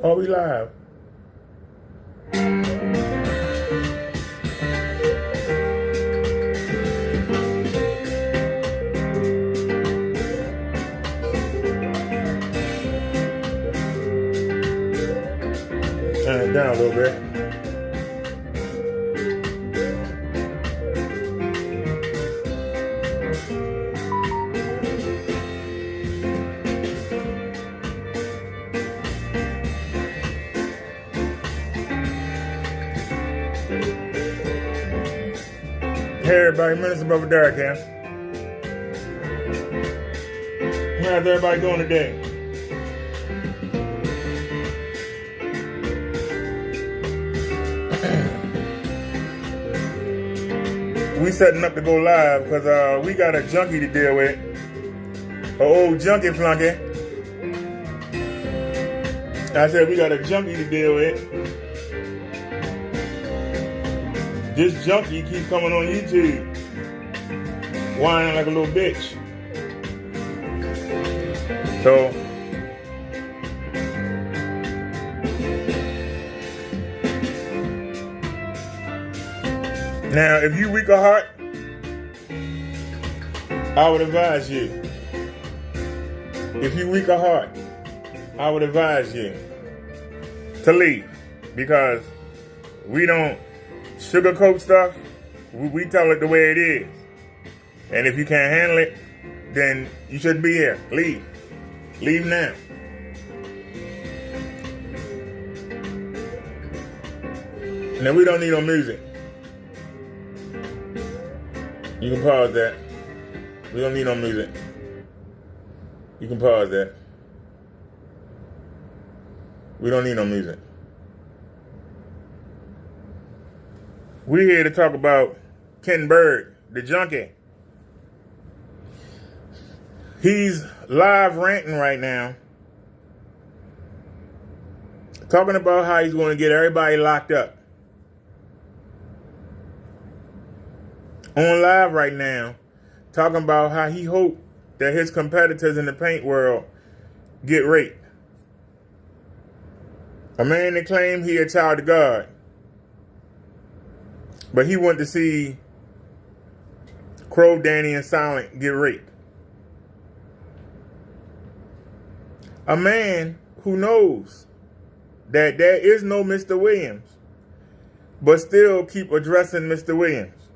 Are we live? Turn it down a little bit. Hey everybody, Minister Brother Derek here. How's everybody doing today? We setting up to go live because we got a junkie to deal with. An old junkie flunky. I said we got a junkie to deal with. This junkie keeps coming on YouTube, whining like a little bitch. So, now if you weak of heart, I would advise you. If you weak of heart, I would advise you to leave, because we don't sugarcoat stuff. We tell it the way it is. And if you can't handle it, then you shouldn't be here. Leave. Leave now. Now we don't need no music. You can pause that. We don't need no music. You can pause that. We don't need no music. We're here to talk about Ken Berg, the junkie. He's live ranting right now, talking about how he's going to get everybody locked up. On live right now, talking about how he hoped that his competitors in the paint world get raped. A man that claimed he a child of God, but he wanted to see Crow, Danny, and Silent get raped. A man who knows that there is no Mr. Williams, but still keep addressing Mr. Williams.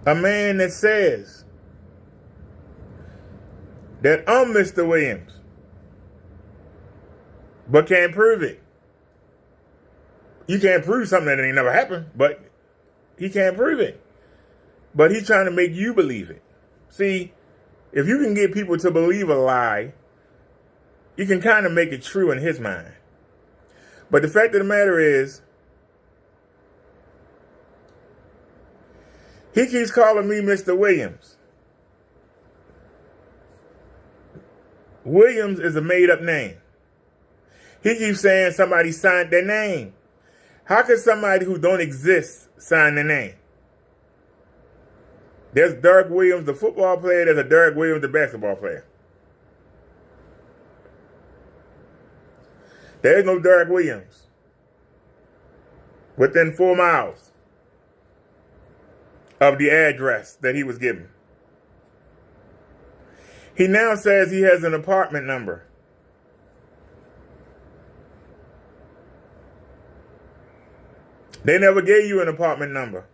A man that says that I'm Mr. Williams, but can't prove it. You can't prove something that ain't never happened, but he can't prove it. But he's trying to make you believe it. See, if you can get people to believe a lie, you can kind of make it true in his mind. But the fact of the matter is, he keeps calling me Mr. Williams. Williams is a made-up name. He keeps saying somebody signed their name. How can somebody who don't exist sign their name? There's Derek Williams, the football player. There's a Derek Williams, the basketball player. There is no Derek Williams within 4 miles of the address that he was given. He now says he has an apartment number. They never gave you an apartment number.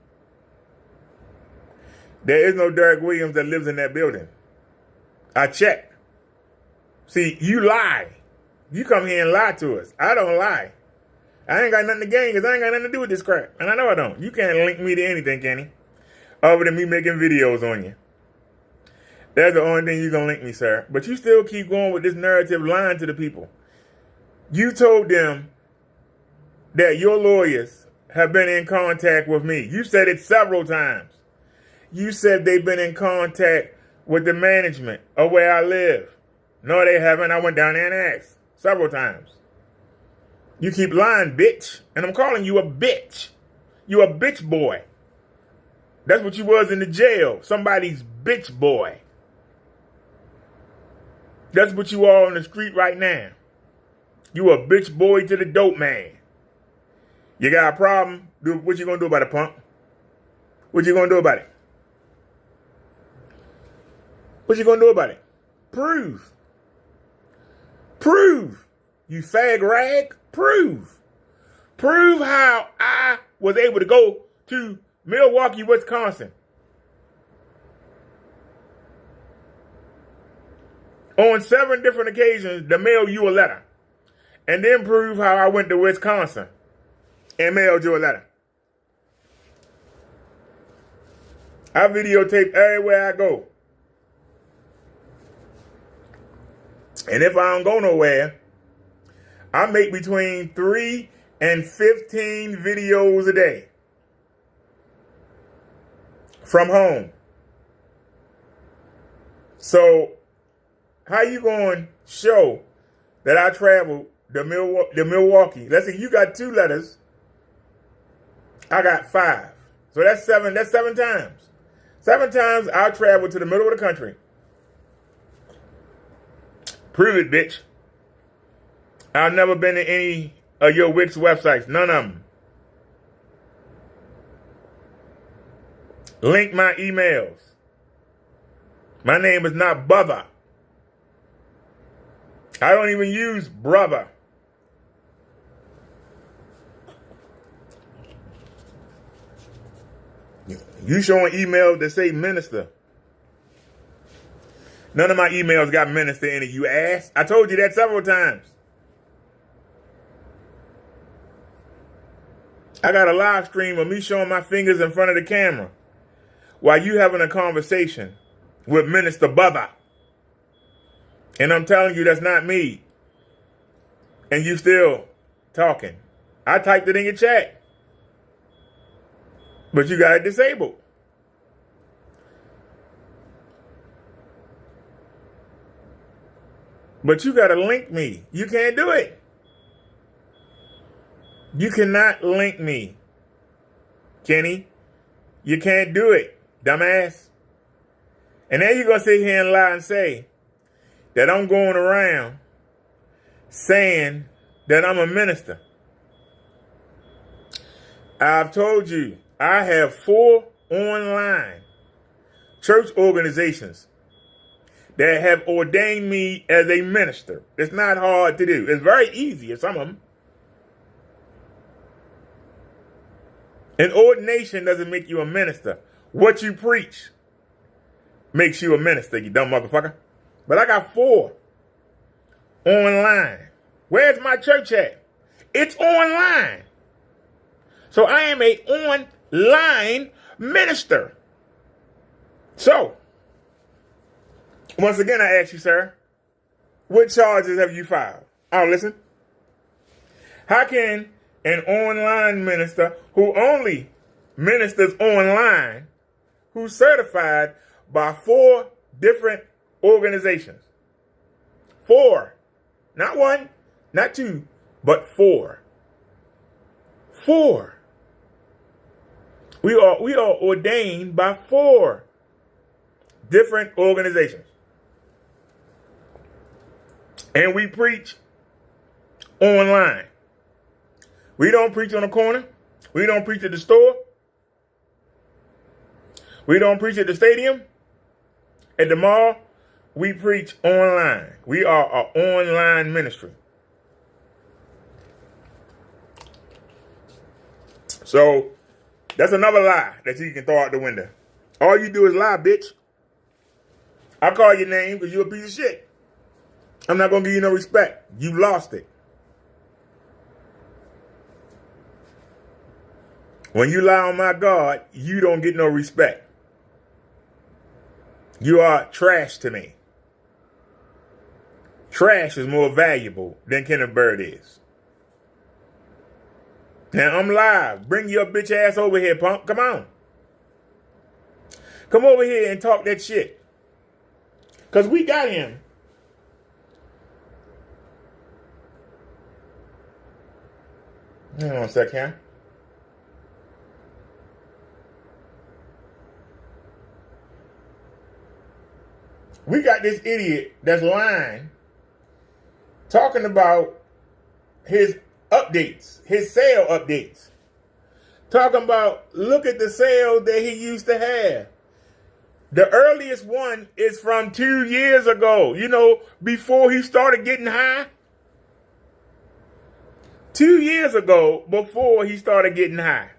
There is no Derek Williams that lives in that building. I checked. See, you lie. You come here and lie to us. I don't lie. I ain't got nothing to gain because I ain't got nothing to do with this crap. And I know I don't. You can't link me to anything, can you? Other than me making videos on you. That's the only thing you're going to link me, sir. But you still keep going with this narrative lying to the people. You told them that your lawyers have been in contact with me. You said it several times. You said they've been in contact with the management of where I live. No, they haven't. I went down there and asked several times. You keep lying, bitch. And I'm calling you a bitch. You a bitch boy. That's what you was in the jail. Somebody's bitch boy. That's what you are on the street right now. You a bitch boy to the dope man. You got a problem? What you gonna do about it, punk? What you gonna do about it? What you gonna do about it? Prove. Prove. You fag rag. Prove. Prove how I was able to go to Milwaukee, Wisconsin on 7 different occasions to mail you a letter. And then prove how I went to Wisconsin and mailed you a letter. I videotape everywhere I go. And if I don't go nowhere, I make between 3 and 15 videos a day from home. So how you going to show that I traveled to Milwaukee? Let's say you got 2 letters. I got 5. So that's 7. That's 7 times. 7 times I traveled to the middle of the country. Prove it, bitch. I've never been to any of your Wix websites. None of them. Link my emails. My name is not Bother. I don't even use brother. You showing emails that say minister. None of my emails got minister in it, you ass. I told you that several times. I got a live stream of me showing my fingers in front of the camera while you having a conversation with Minister Bubba. And I'm telling you that's not me. And you still talking. I typed it in your chat. But you got it disabled. But you got to link me. You can't do it. You cannot link me, Kenny. You can't do it, dumbass. And then you're going to sit here and lie and say that I'm going around saying that I'm a minister. I've told you, I have 4 online church organizations that have ordained me as a minister. It's not hard to do. It's very easy in some of them. An ordination doesn't make you a minister. What you preach makes you a minister, you dumb motherfucker. But I got 4 online. Where's my church at? It's online. So I am a online minister. So, once again, I ask you, sir, what charges have you filed? Oh, listen. How can an online minister who only ministers online, who's certified by 4 different organizations? 4. Not 1, not 2, but 4. 4. We are ordained by 4 different organizations. And we preach online. We don't preach on the corner. We don't preach at the store. We don't preach at the stadium, at the mall. We preach online. We are an online ministry. So that's another lie that you can throw out the window. All you do is lie, bitch. I call your name because you're a piece of shit. I'm not going to give you no respect. You lost it. When you lie on my God, you don't get no respect. You are trash to me. Trash is more valuable than Kenneth Bird is. Now, I'm live. Bring your bitch ass over here, punk. Come on. Come over here and talk that shit. Because we got him. Hang on a second. We got this idiot that's lying, talking about his updates, his sale updates. Talking about, look at the sales that he used to have. The earliest one is from 2 years ago. You know, before he started getting high. 2 years ago, before he started getting high.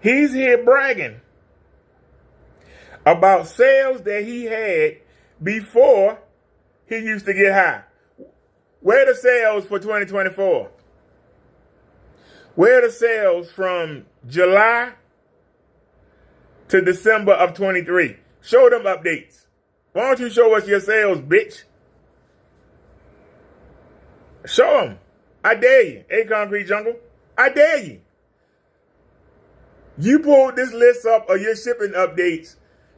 He's here bragging about sales that he had before he used to get high. Where are the sales for 2024? Where are the sales from July to December of 23? Show them updates. Why don't you show us your sales, bitch? Show them. I dare you. A Concrete Jungle. I dare you. You pulled this list up of your shipping updates.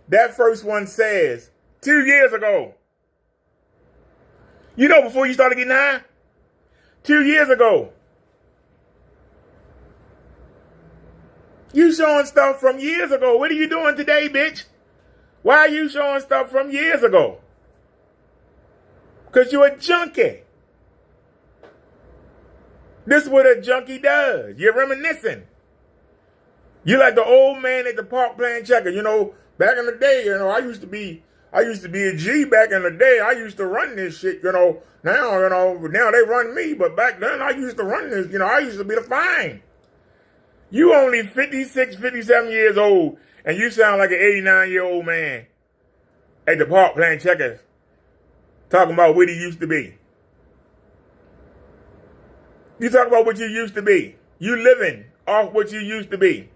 That first one says 2 years ago. You know, before you started getting high? 2 years ago. You showing stuff from years ago. What are you doing today, bitch? Why are you showing stuff from years ago? Because you're a junkie. This is what a junkie does. You're reminiscing. You like the old man at the park playing checkers. You know, back in the day, you know, I used to be a G back in the day. I used to run this shit, you know. Now they run me, but back then I used to run this, you know, I used to be the fine. You only 56, 57 years old, and you sound like an 89-year-old man at the park playing checkers, talking about what he used to be. You talk about what you used to be. You living off what you used to be.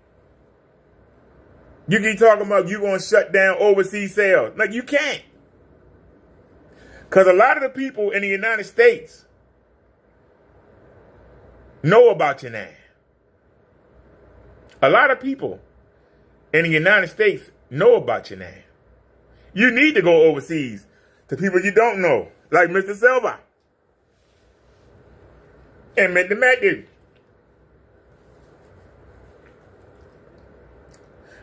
You keep talking about you going to shut down overseas sales. Like, you can't. Because a lot of the people in the United States know about you now. A lot of people in the United States know about you now. You need to go overseas to people you don't know, like Mr. Silva and Mr. Matthew.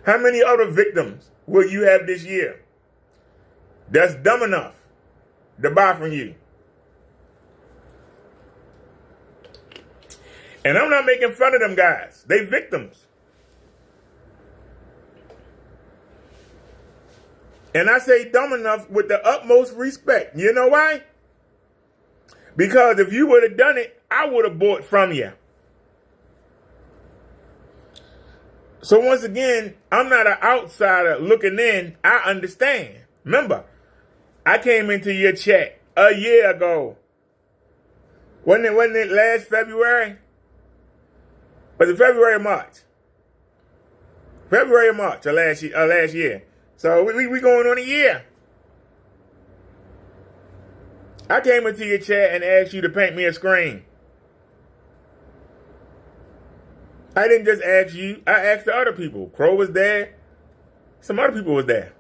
How many other victims will you have this year that's dumb enough to buy from you? And I'm not making fun of them guys. They victims. And I say dumb enough with the utmost respect. You know why? Because if you would have done it, I would have bought from you. So once again, I'm not an outsider looking in. I understand. Remember, I came into your chat a year ago. Wasn't it last February? Was it February or March? February or March of last year. So we going on a year. I came into your chat and asked you to paint me a screen. I didn't just ask you. I asked the other people. Crow was there. Some other people was there.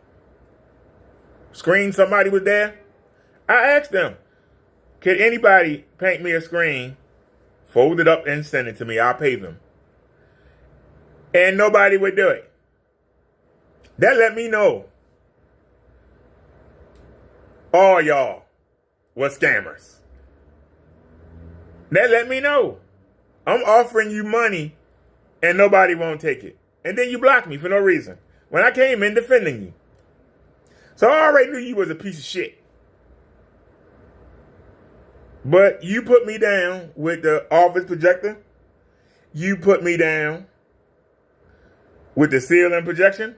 Screen somebody was there. I asked them, could anybody paint me a screen, fold it up and send it to me? I'll pay them. And nobody would do it. That let me know all y'all were scammers. That let me know. I'm offering you money and nobody won't take it. And then you block me for no reason when I came in defending you. So I already knew you was a piece of shit. But you put me down with the office projector. You put me down with the ceiling projection.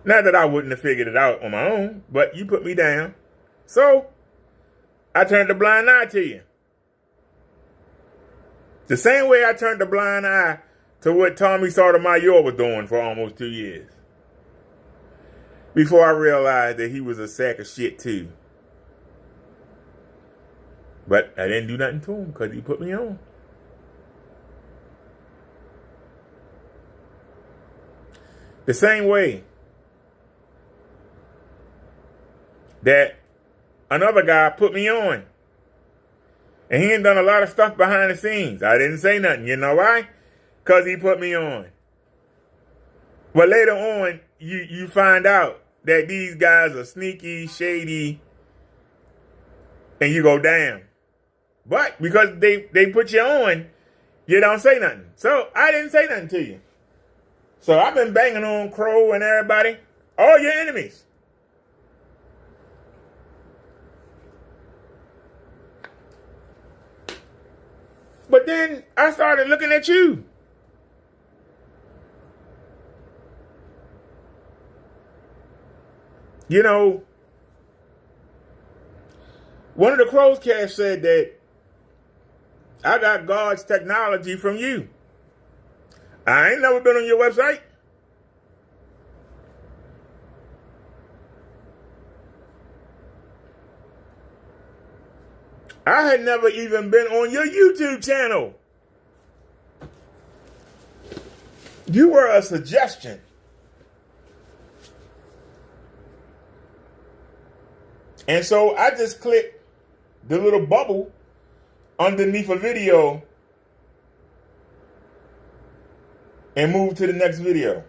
Not that I wouldn't have figured it out on my own, but you put me down. So I turned a blind eye to you. The same way I turned a blind eye to what Tommy Sotomayor was doing for almost 2 years. Before I realized that he was a sack of shit too. But I didn't do nothing to him because he put me on. The same way that another guy put me on. And he ain't done a lot of stuff behind the scenes. I didn't say nothing. You know why? Because he put me on. But later on, you find out that these guys are sneaky, shady, and you go, damn. But because they put you on, you don't say nothing. So I didn't say nothing to you. So I've been banging on Crow and everybody, all your enemies. But then I started looking at you. You know, one of the Crows cast said that I got God's technology from you. I ain't never been on your website. I had never even been on your YouTube channel. You were a suggestion. And so I just clicked the little bubble underneath a video and moved to the next video.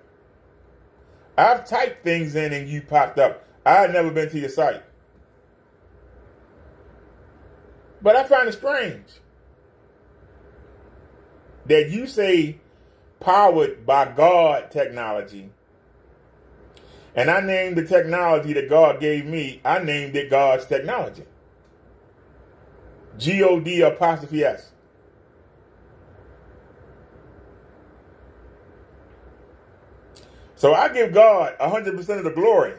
I've typed things in and you popped up. I had never been to your site. But I find it strange that you say powered by God technology. And I named the technology that God gave me, I named it God's technology. God''S. So I give God 100% of the glory.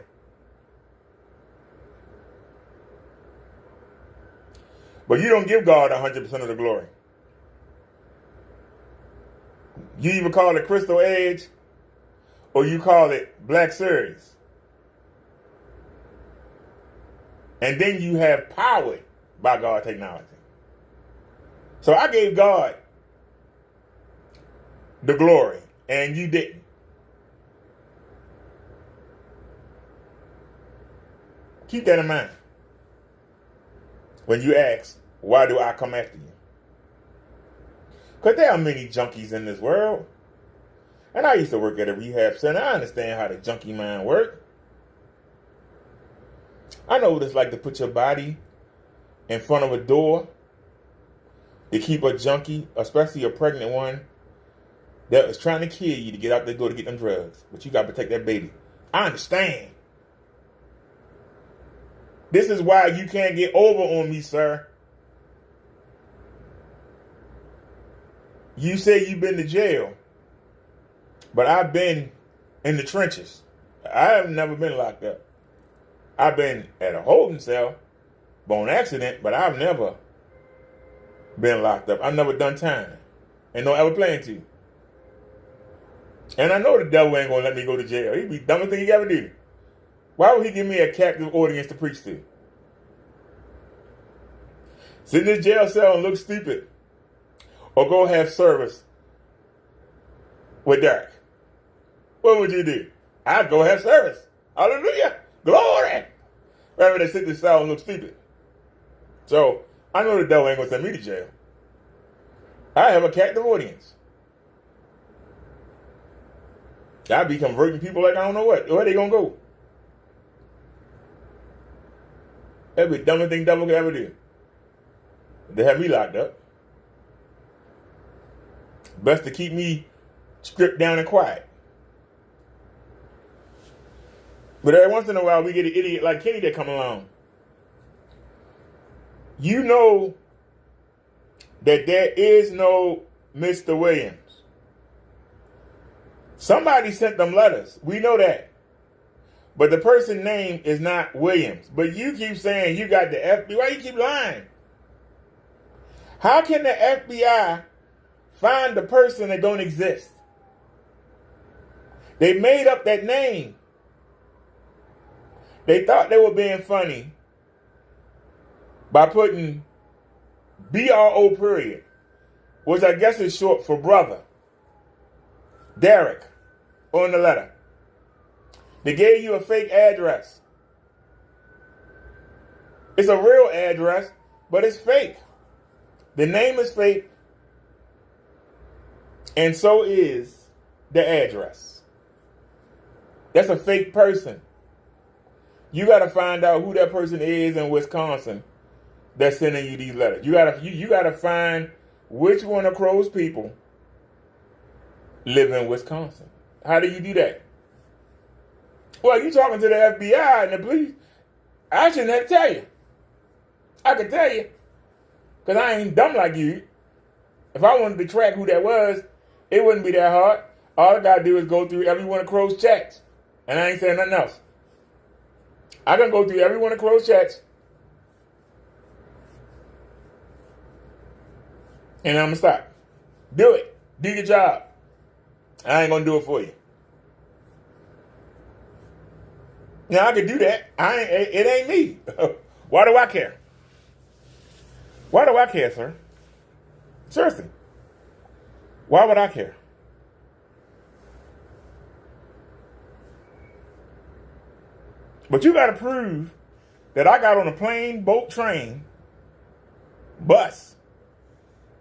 But you don't give God 100% of the glory. You either call it Crystal Edge or you call it Black Series. And then you have powered by God technology. So I gave God the glory and you didn't. Keep that in mind when you ask, why do I come after you? Because there are many junkies in this world. And I used to work at a rehab center. I understand how the junkie mind works. I know what it's like to put your body in front of a door to keep a junkie, especially a pregnant one, that is trying to kill you to get out the door to get them drugs. But you got to protect that baby. I understand. This is why you can't get over on me, sir. You say you've been to jail, but I've been in the trenches. I have never been locked up. I've been at a holding cell on accident, but I've never been locked up. I've never done time. And don't ever plan to. And I know the devil ain't going to let me go to jail. He'd be the dumbest thing he ever do. Why would he give me a captive audience to preach to? Sit in this jail cell and look stupid. Or go have service with Derek. What would you do? I'd go have service. Hallelujah. Glory. Rather than sit in this cell and look stupid. So, I know the devil ain't going to send me to jail. I have a captive audience. I'd be converting people like I don't know what. Where they going to go? That'd be the dumbest thing devil could ever do. They have me locked up. Best to keep me stripped down and quiet. But every once in a while, we get an idiot like Kenny that come along. You know that there is no Mr. Williams. Somebody sent them letters. We know that. But the person's name is not Williams. But you keep saying you got the FBI. Why you keep lying? How can the FBI find the person that don't exist? They made up that name. They thought they were being funny by putting BRO period, which I guess is short for brother, Derek, on the letter. They gave you a fake address. It's a real address, but it's fake. The name is fake, and so is the address. That's a fake person. You got to find out who that person is in Wisconsin that's sending you these letters. You gotta find which one of Crow's people live in Wisconsin. How do you do that? Well, you talking to the FBI and the police. I shouldn't have to tell you. I could tell you. Because I ain't dumb like you. If I wanted to track who that was, it wouldn't be that hard. All I gotta do is go through every one of Crow's chats. And I ain't saying nothing else. I can go through every one of Crow's chats. And I'm gonna stop. Do it. Do your job. I ain't gonna do it for you. Now I could do that. It ain't me. Why do I care? Why do I care, sir? Seriously. Why would I care? But you got to prove that I got on a plane, boat, train, bus,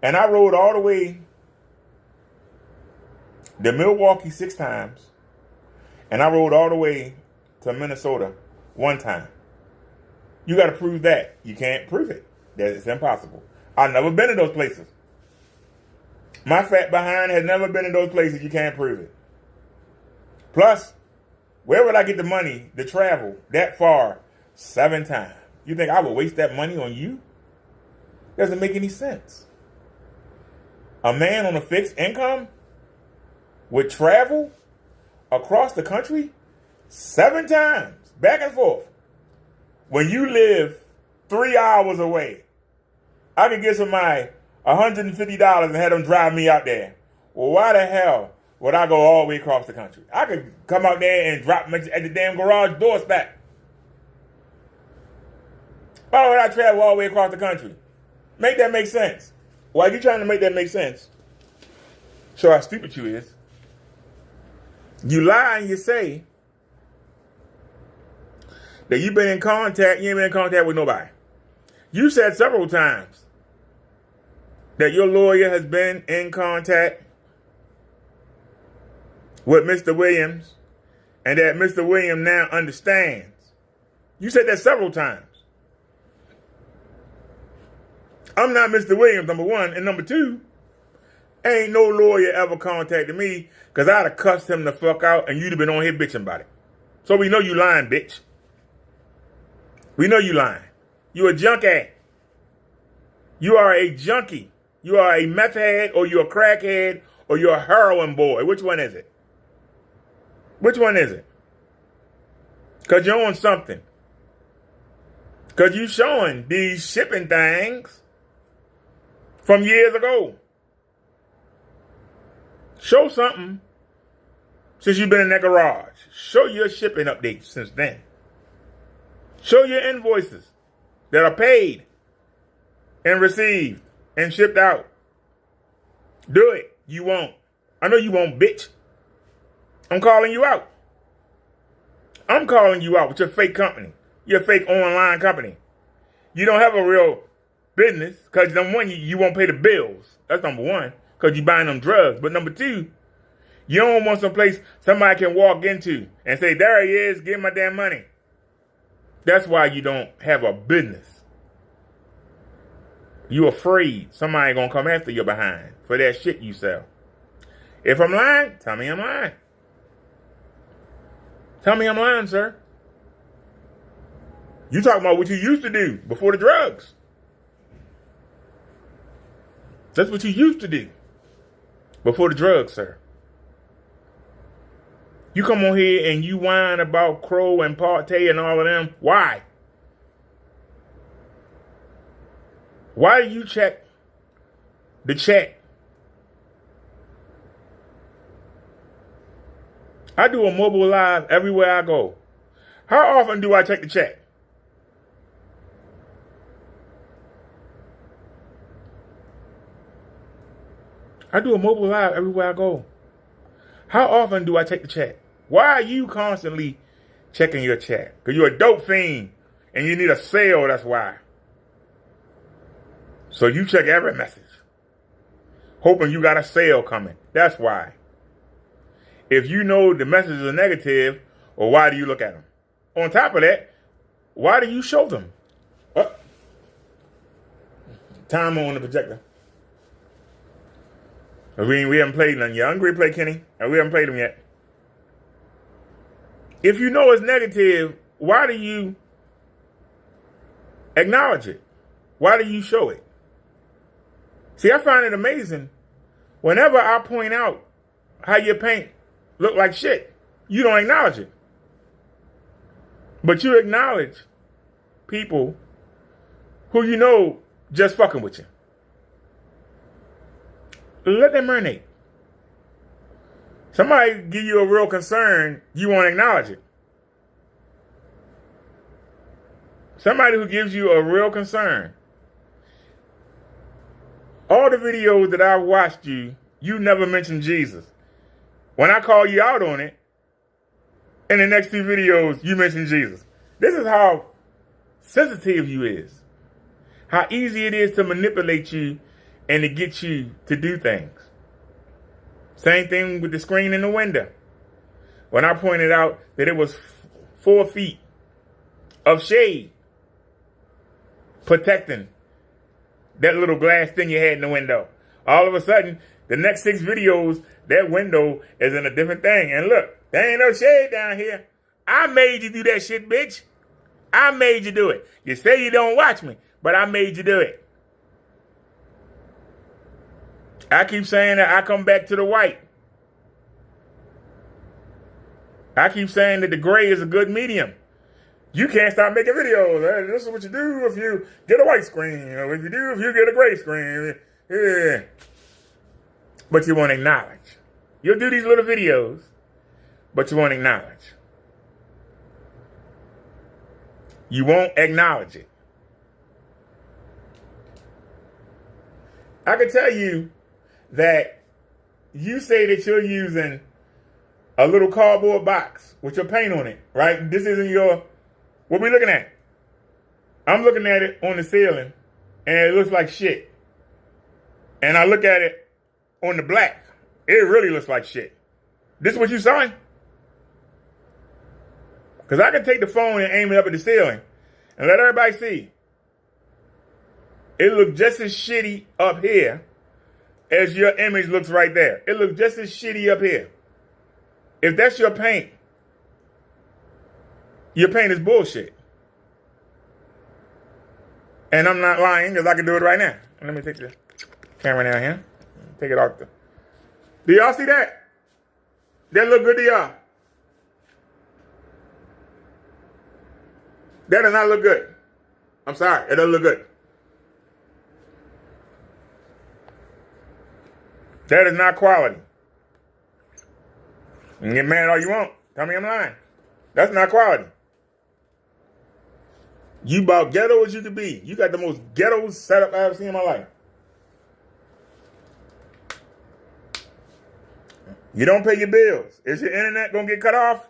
and I rode all the way to Milwaukee 6 times, and I rode all the way to Minnesota 1 time. You got to prove that. You can't prove it. It's impossible. I've never been to those places. My fat behind has never been in those places. You can't prove it. Plus, where would I get the money to travel that far 7 times? You think I would waste that money on you? Doesn't make any sense. A man on a fixed income would travel across the country 7 times, back and forth. When you live 3 hours away, I could get somebody $150 and have them drive me out there. Well, why the hell would I go all the way across the country? I could come out there and drop them at the damn garage doorstep. Why would I travel all the way across the country? Make that make sense. Why are you trying to make that make sense? Show how stupid you is. You lie and you say that you've been in contact, you ain't been in contact with nobody. You said several times that your lawyer has been in contact with Mr. Williams and that Mr. Williams now understands. You said that several times. I'm not Mr. Williams, number one. And number two, ain't no lawyer ever contacted me because I'd have cussed him the fuck out and you'd have been on here bitching about it. So we know you lying, bitch. We know you lying. You a junkie. You are a junkie. You are a meth head or you're a crackhead or you're a heroin boy. Which one is it? Which one is it? Because you're on something. Because you showing these shipping things from years ago. Show something since you've been in that garage. Show your shipping updates since then. Show your invoices that are paid and received and shipped out. Do it. You won't. I know you won't, bitch. I'm calling you out. I'm calling you out with your fake company. Your fake online company. You don't have a real business because number one, you won't pay the bills. That's number one, because you're buying them drugs. But number two, you don't want some place somebody can walk into and say, there he is, give him my damn money. That's why you don't have a business. You afraid somebody gonna come after you behind for that shit you sell. If I'm lying, tell me I'm lying. Tell me I'm lying, sir. You talking about what you used to do before the drugs. That's what you used to do before the drugs, sir. You come on here and you whine about Crow and Partey and all of them. Why? Why do you check the check? I do a mobile live everywhere I go. How often do I check the check? I do a mobile live everywhere I go. How often do I check the check? Why are you constantly checking your check? Because you're a dope fiend and you need a sale, that's why. So you check every message, hoping you got a sale coming. That's why. If you know the messages are negative, well, why do you look at them? On top of that, why do you show them? timer on the projector. We haven't played none yet. I'm going to play Kenny. We haven't played them yet. If you know it's negative, why do you acknowledge it? Why do you show it? See, I find it amazing. Whenever I point out how your paint look like shit, you don't acknowledge it. But you acknowledge people who you know just fucking with you. Let them marinate. Somebody give you a real concern, you won't acknowledge it. Somebody who gives you a real concern. All the videos that I've watched you never mentioned Jesus. When I call you out on it, in the next two videos, you mention Jesus. This is how sensitive you is. How easy it is to manipulate you and to get you to do things. Same thing with the screen in the window. When I pointed out that it was 4 feet of shade protecting that little glass thing you had in the window. All of a sudden, the next 6 videos, that window is in a different thing. And look, there ain't no shade down here. I made you do that shit, bitch. I made you do it. You say you don't watch me, but I made you do it. I keep saying that I come back to the white. I keep saying that the gray is a good medium. You can't stop making videos. This is what you do if you get a white screen. If you get a gray screen. Yeah. But you won't acknowledge. You'll do these little videos, but you won't acknowledge. You won't acknowledge it. I can tell you that you say that you're using a little cardboard box with your paint on it, right? This isn't your, what we looking at? I'm looking at it on the ceiling, and it looks like shit. And I look at it on the black. It really looks like shit. This is what you saw? Because I can take the phone and aim it up at the ceiling and let everybody see. It looks just as shitty up here as your image looks right there. It looks just as shitty up here. If that's your paint is bullshit. And I'm not lying because I can do it right now. Let me take the camera down here. Take it off. Do y'all see that? That look good to y'all? That does not look good. I'm sorry. It doesn't look good. That is not quality. You can get mad all you want. Tell me I'm lying. That's not quality. You about ghetto as you could be. You got the most ghetto setup I've ever seen in my life. You don't pay your bills. Is your internet going to get cut off?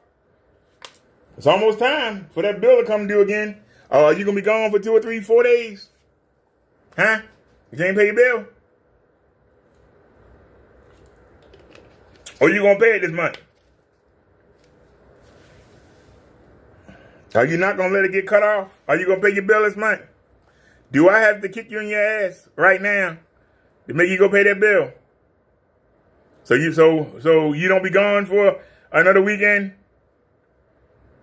It's almost time for that bill to come due again. Oh, are you going to be gone for 2 or 3, 4 days? Huh? You can't pay your bill? Or you going to pay it this month? Are you not going to let it get cut off? Are you going to pay your bill this month? Do I have to kick you in your ass right now to make you go pay that bill? So you don't be gone for another weekend?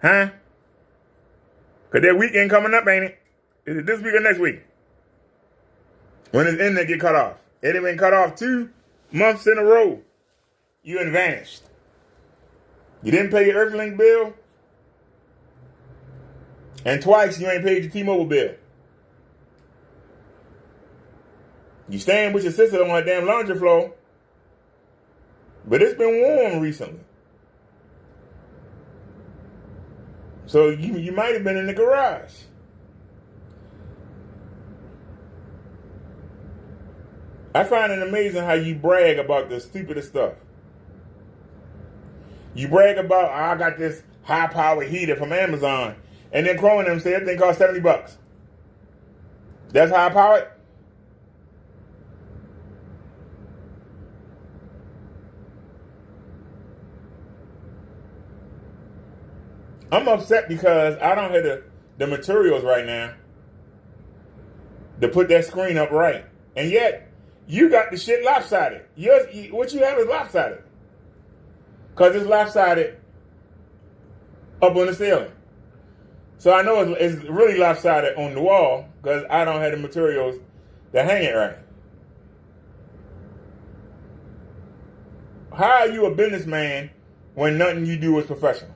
Huh? Because that weekend coming up, ain't it? Is it this week or next week? When is internet get cut off? It ain't been cut off 2 months in a row. You ain't vanished. You didn't pay your Earthlink bill. And twice you ain't paid your T-Mobile bill. You staying with your sister on her damn laundry floor. But it's been warm recently. So you might have been in the garage. I find it amazing how you brag about the stupidest stuff. You brag about, I got this high-powered heater from Amazon. And then Crow and them say that thing cost $70. That's high-powered? I'm upset because I don't have the materials right now to put that screen up right. And yet, you got the shit lopsided. What you have is lopsided. Because it's lopsided up on the ceiling. So I know it's really lopsided on the wall because I don't have the materials to hang it right. How are you a businessman when nothing you do is professional?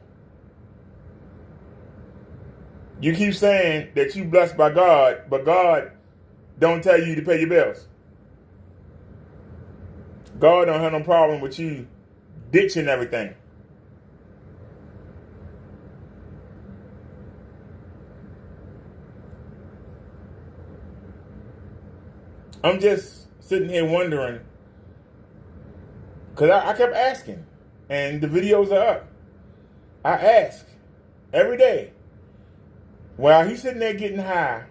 You keep saying that you blessed by God, but God don't tell you to pay your bills. God don't have no problem with you ditching everything. I'm just sitting here wondering, because I kept asking, and the videos are up. I ask every day, while he's sitting there getting high,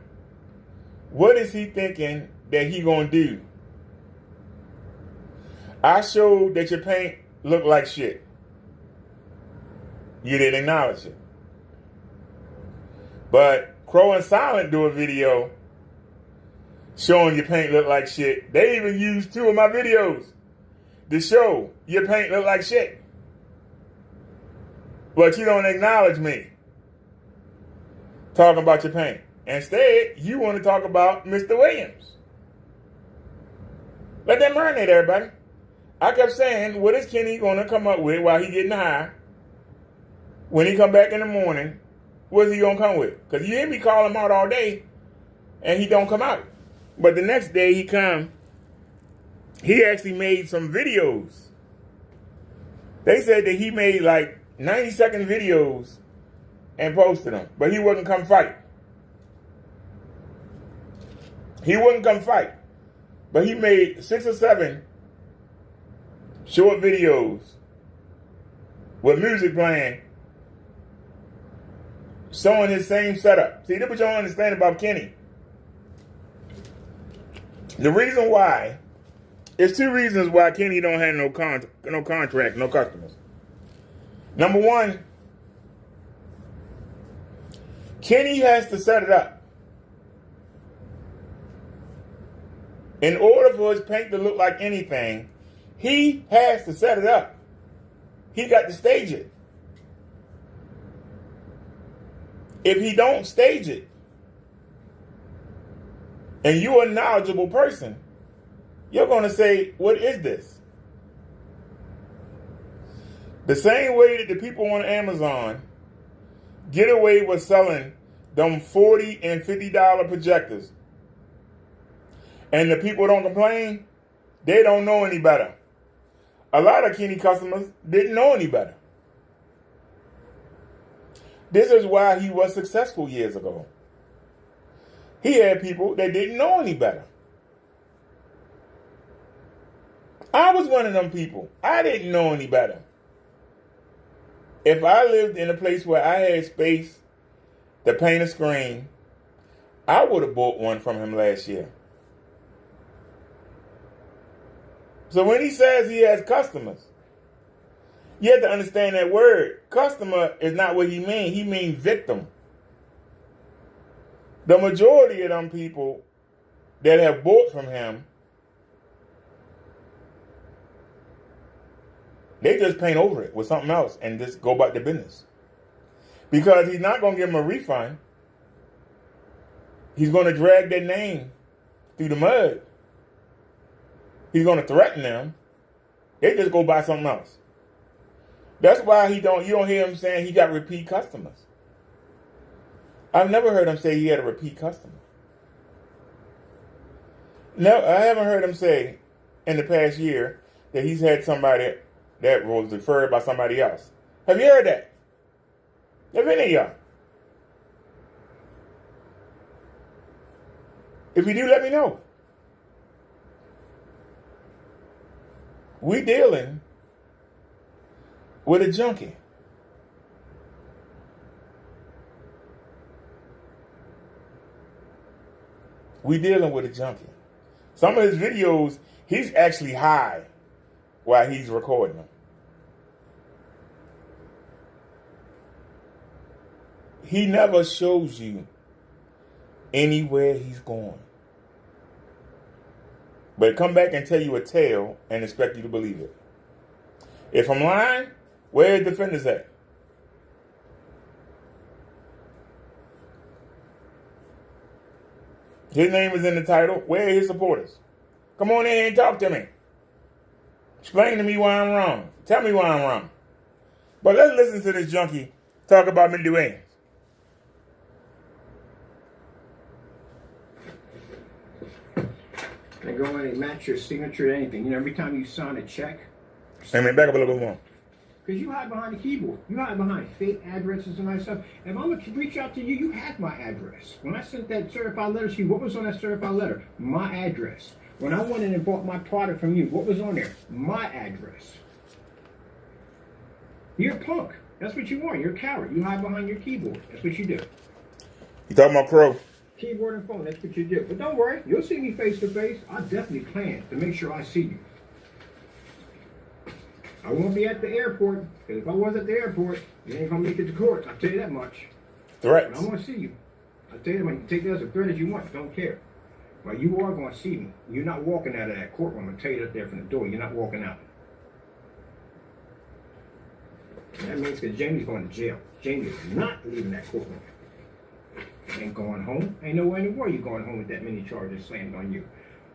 what is he thinking that he gonna do? I showed that your paint looked like shit. You didn't acknowledge it. But Crow and Silent do a video showing your paint look like shit. They even used 2 of my videos to show your paint look like shit. But you don't acknowledge me talking about your paint. Instead, you want to talk about Mr. Williams. Let that marinate, everybody. I kept saying, what is Kenny going to come up with while he getting high? When he come back in the morning, what is he going to come with? Because you hear me call him out all day, and he don't come out. But the next day he come, he actually made some videos. They said that he made like 90-second videos and posted them. But he wouldn't come fight. He wouldn't come fight. But he made 6 or 7 short videos with music playing, showing his same setup. See, that's what you don't understand about Kenny. The reason why, there's 2 reasons why Kenny don't have no contract, no customers. Number 1, Kenny has to set it up. In order for his paint to look like anything, he has to set it up. He got to stage it. If he don't stage it, and you're a knowledgeable person, you're going to say, what is this? The same way that the people on Amazon get away with selling them $40 and $50 projectors, and the people don't complain, they don't know any better. A lot of Kenny customers didn't know any better. This is why he was successful years ago. He had people that didn't know any better. I was one of them people. I didn't know any better. If I lived in a place where I had space to paint a screen, I would have bought one from him last year. So when he says he has customers, you have to understand that word. Customer is not what he means. He means victim. The majority of them people that have bought from him, they just paint over it with something else and just go about their business. Because he's not going to give them a refund. He's going to drag their name through the mud. He's going to threaten them. They just go buy something else. That's why you don't hear him saying he got repeat customers. I've never heard him say he had a repeat customer. No, I haven't heard him say in the past year that he's had somebody that was referred by somebody else. Have you heard that? Have any of y'all? If you do, let me know. We dealing with a junkie. We dealing with a junkie. Some of his videos, he's actually high while he's recording them. He never shows you anywhere he's going. but come back and tell you a tale and expect you to believe it. If I'm lying, where are the defenders at? His name is in the title. Where are his supporters? Come on in here and talk to me. Explain to me why I'm wrong. Tell me why I'm wrong. But let's listen to this junkie talk about Mindy Williams. They go in and match your signature to anything. You know, every time you sign a check. Hey man, back up a little bit more. Because you hide behind the keyboard. You hide behind fake addresses and all that stuff. If I'm going to reach out to you, you have my address. When I sent that certified letter to you, what was on that certified letter? My address. When I went in and bought my product from you, what was on there? My address. You're a punk. That's what you are. You're a coward. You hide behind your keyboard. That's what you do. You talking about Crow? Keyboard and phone. That's what you do. But don't worry. You'll see me face to face. I definitely plan to make sure I see you. I won't be at the airport, because if I was at the airport, you ain't gonna make it to court. I'll tell you that much. Threats. But I want to see you. I'll tell you, when you take that as a threat as you want, don't care. But you are going to see me. You're not walking out of that courtroom. I'll tell you that there from the door. You're not walking out. And that means because Jamie's going to jail. Jamie is not leaving that courtroom. Ain't going home. Ain't nowhere in the world you're going home with that many charges slammed on you.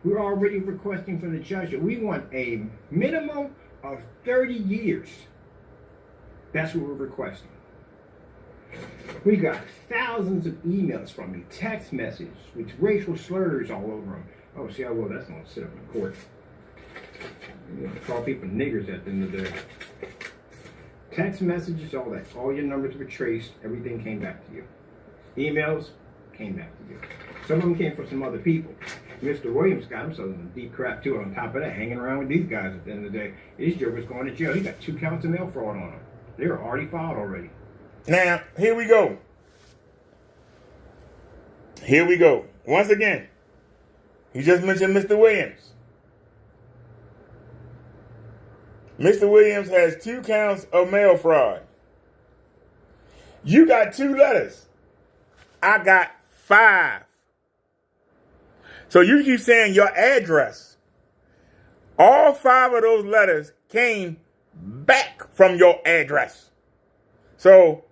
We're already requesting from the judge that we want a minimum of 30 years. That's what we're requesting. We got thousands of emails from you, text messages with racial slurs all over them. Oh, see, well, that's going to sit up in court. You know, call people niggers at the end of the day. Text messages, all that. All your numbers were traced. Everything came back to you. Emails came back to you. Some of them came from some other people. Mr. Williams got himself in deep crap too. On top of that, hanging around with these guys at the end of the day. This joker's going to jail. He got 2 counts of mail fraud on him. They were already filed already. Now, here we go. Here we go. Once again, he just mentioned Mr. Williams. Mr. Williams has 2 counts of mail fraud. You got 2 letters. I got 5. So you keep saying your address. All 5 of those letters came back from your address. So,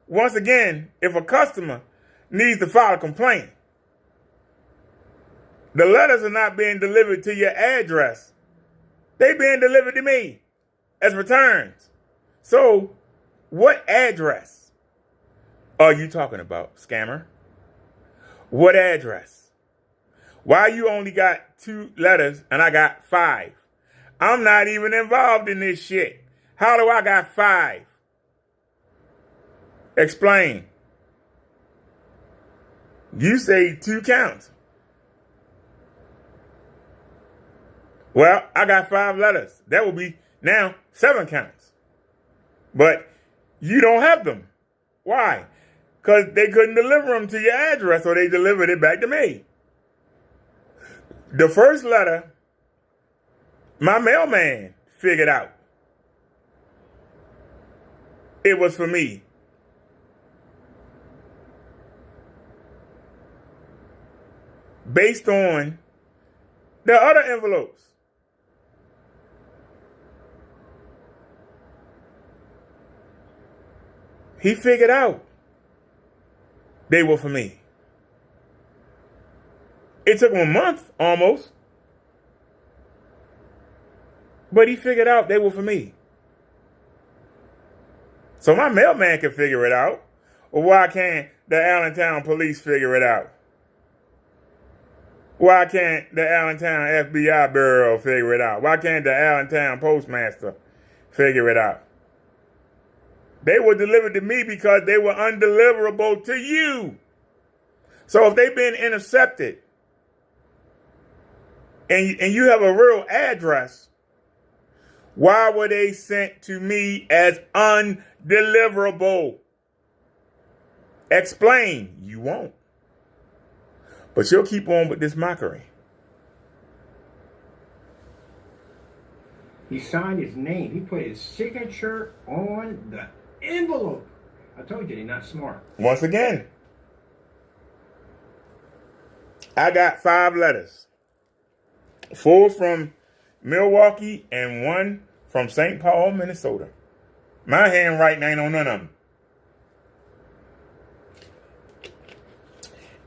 once again, if a customer needs to file a complaint, the letters are not being delivered to your address. They're being delivered to me as returns. So, what address are you talking about, scammer? What address? Why you only got 2 letters and I got 5? I'm not even involved in this shit. How do I got 5? Explain. You say 2 counts. Well, I got 5 letters. That will be now 7 counts. But you don't have them. Why? Because they couldn't deliver them to your address, so they delivered it back to me. The first letter, my mailman figured out. It was for me. Based on the other envelopes. He figured out they were for me. It took him a month, almost. But he figured out they were for me. So my mailman can figure it out. Or why can't the Allentown police figure it out? Why can't the Allentown FBI Bureau figure it out? Why can't the Allentown Postmaster figure it out? They were delivered to me because they were undeliverable to you. So if they've been intercepted, and you have a real address, why were they sent to me as undeliverable? Explain. You won't. But you'll keep on with this mockery. He signed his name. He put his signature on the envelope. I told you, they're not smart. Once again, I got 5 letters. 4 from Milwaukee and 1 from St. Paul, Minnesota. My handwriting ain't on none of them.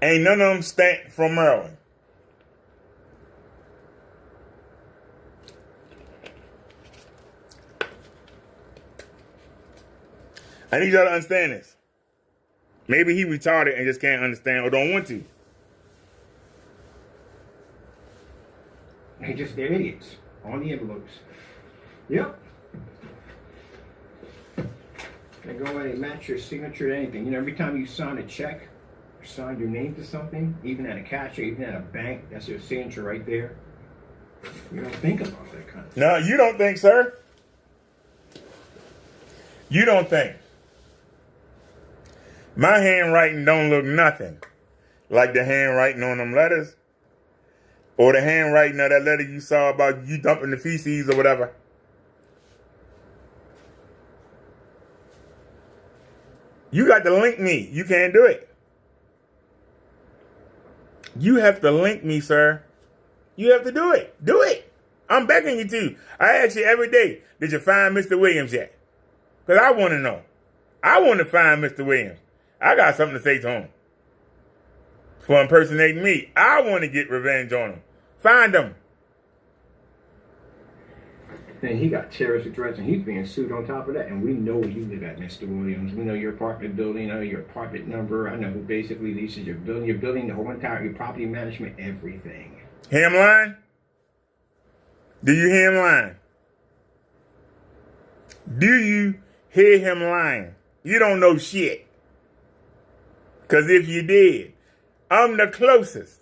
Ain't none of them stamped from Maryland. I need y'all to understand this. Maybe he retarded and just can't understand or don't want to. They're idiots on the envelopes. Yep. They go and they match your signature to anything. You know, every time you sign a check, or sign your name to something, even at a cashier, even at a bank, that's your signature right there. You don't think about that kind of stuff. No, you don't think, sir. You don't think. My handwriting don't look nothing like the handwriting on them letters or the handwriting of that letter you saw about you dumping the feces or whatever. You got to link me. You can't do it. You have to link me, sir. You have to do it. Do it. I'm begging you to. I ask you every day, did you find Mr. Williams yet? Because I want to know. I want to find Mr. Williams. I got something to say to him. For impersonating me. I want to get revenge on him. Find him. And he got terrorist threats and he's being sued on top of that. And we know where you live at, Mr. Williams. We know your apartment building, I know your apartment number. I know who basically leases your building. Your building, the whole entire, your property management, everything. Hear him lying? Do you hear him lying? Do you hear him lying? You don't know shit. Because if you did, I'm the closest.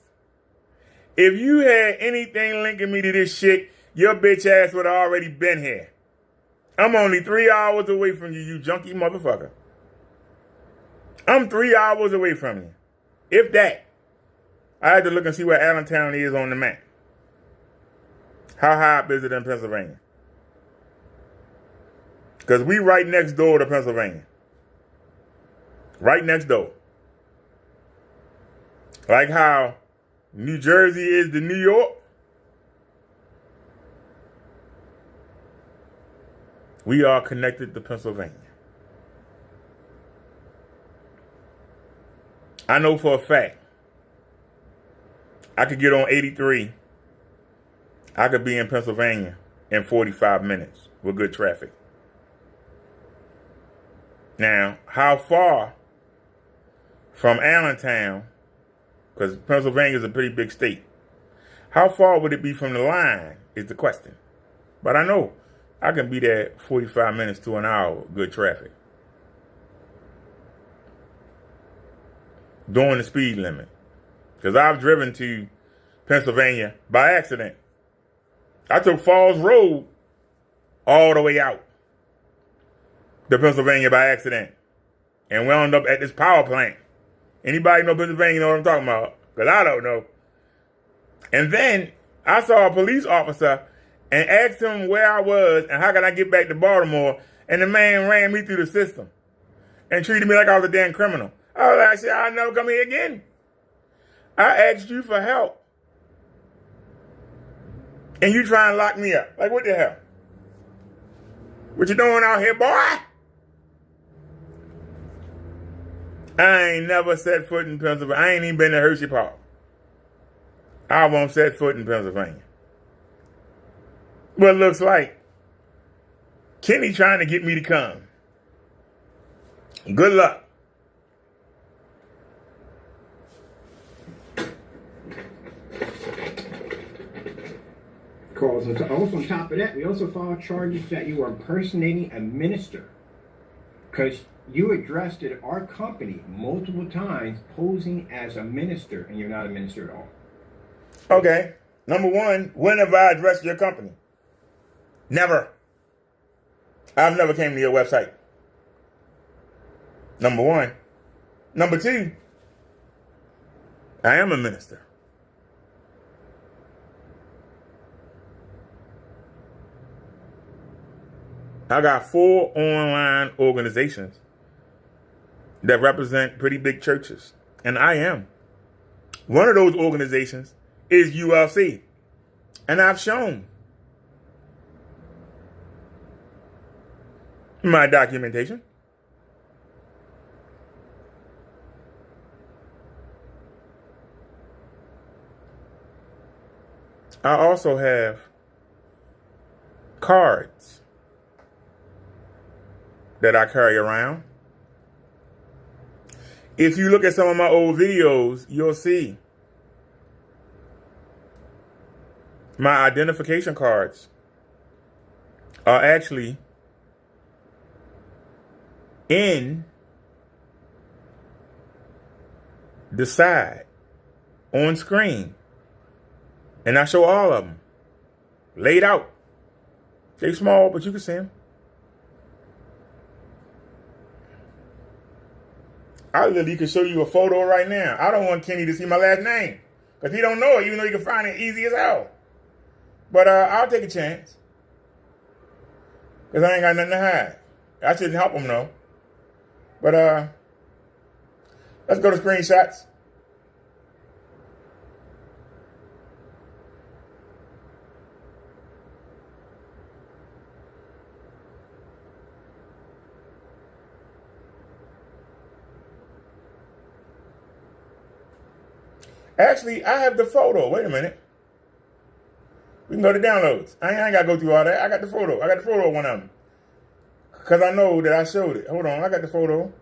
If you had anything linking me to this shit, your bitch ass would have already been here. I'm only 3 hours away from you, you junkie motherfucker. I'm 3 hours away from you. If that. I had to look and see where Allentown is on the map. How high up is it in Pennsylvania? Because we right next door to Pennsylvania. Right next door. Like how New Jersey is to New York. We are connected to Pennsylvania. I know for a fact, I could get on 83. I could be in Pennsylvania in 45 minutes with good traffic. Now, how far from Allentown, because Pennsylvania is a pretty big state, how far would it be from the line is the question. But I know I can be there 45 minutes to an hour with good traffic. Doing the speed limit. Because I've driven to Pennsylvania by accident. I took Falls Road all the way out to Pennsylvania by accident. And wound up at this power plant. Anybody know Pennsylvania know what I'm talking about? Because I don't know. And then I saw a police officer and asked him where I was and how could I get back to Baltimore. And the man ran me through the system and treated me like I was a damn criminal. I was like, shit, I'll never come here again. I asked you for help. And you try and lock me up. Like, what the hell? What you doing out here, boy? I ain't never set foot in Pennsylvania. I ain't even been to Hershey Park. I won't set foot in Pennsylvania. But it looks like Kenny trying to get me to come. Good luck. Calls. And also on top of that, we also filed charges that you were impersonating a minister. Because you addressed it, our company multiple times posing as a minister, and you're not a minister at all. Okay. Number one, when have I addressed your company? Never. I've never came to your website. Number one. Number two, I am a minister. I got 4 online organizations that represent pretty big churches. And I am. One of those organizations is UFC. And I've shown my documentation. I also have cards that I carry around. If you look at some of my old videos, you'll see my identification cards are actually in the side on screen. And I show all of them laid out. They small, but you can see them. I literally could show you a photo right now. I don't want Kenny to see my last name because he don't know it, even though you can find it easy as hell. But I'll take a chance because I ain't got nothing to hide. I shouldn't help him though. But let's go to screenshots. Actually, I have the photo. Wait a minute. We can go to downloads. I ain't got to go through all that. I got the photo. I got the photo of one of them. Because I know that I showed it. Hold on. I got the photo.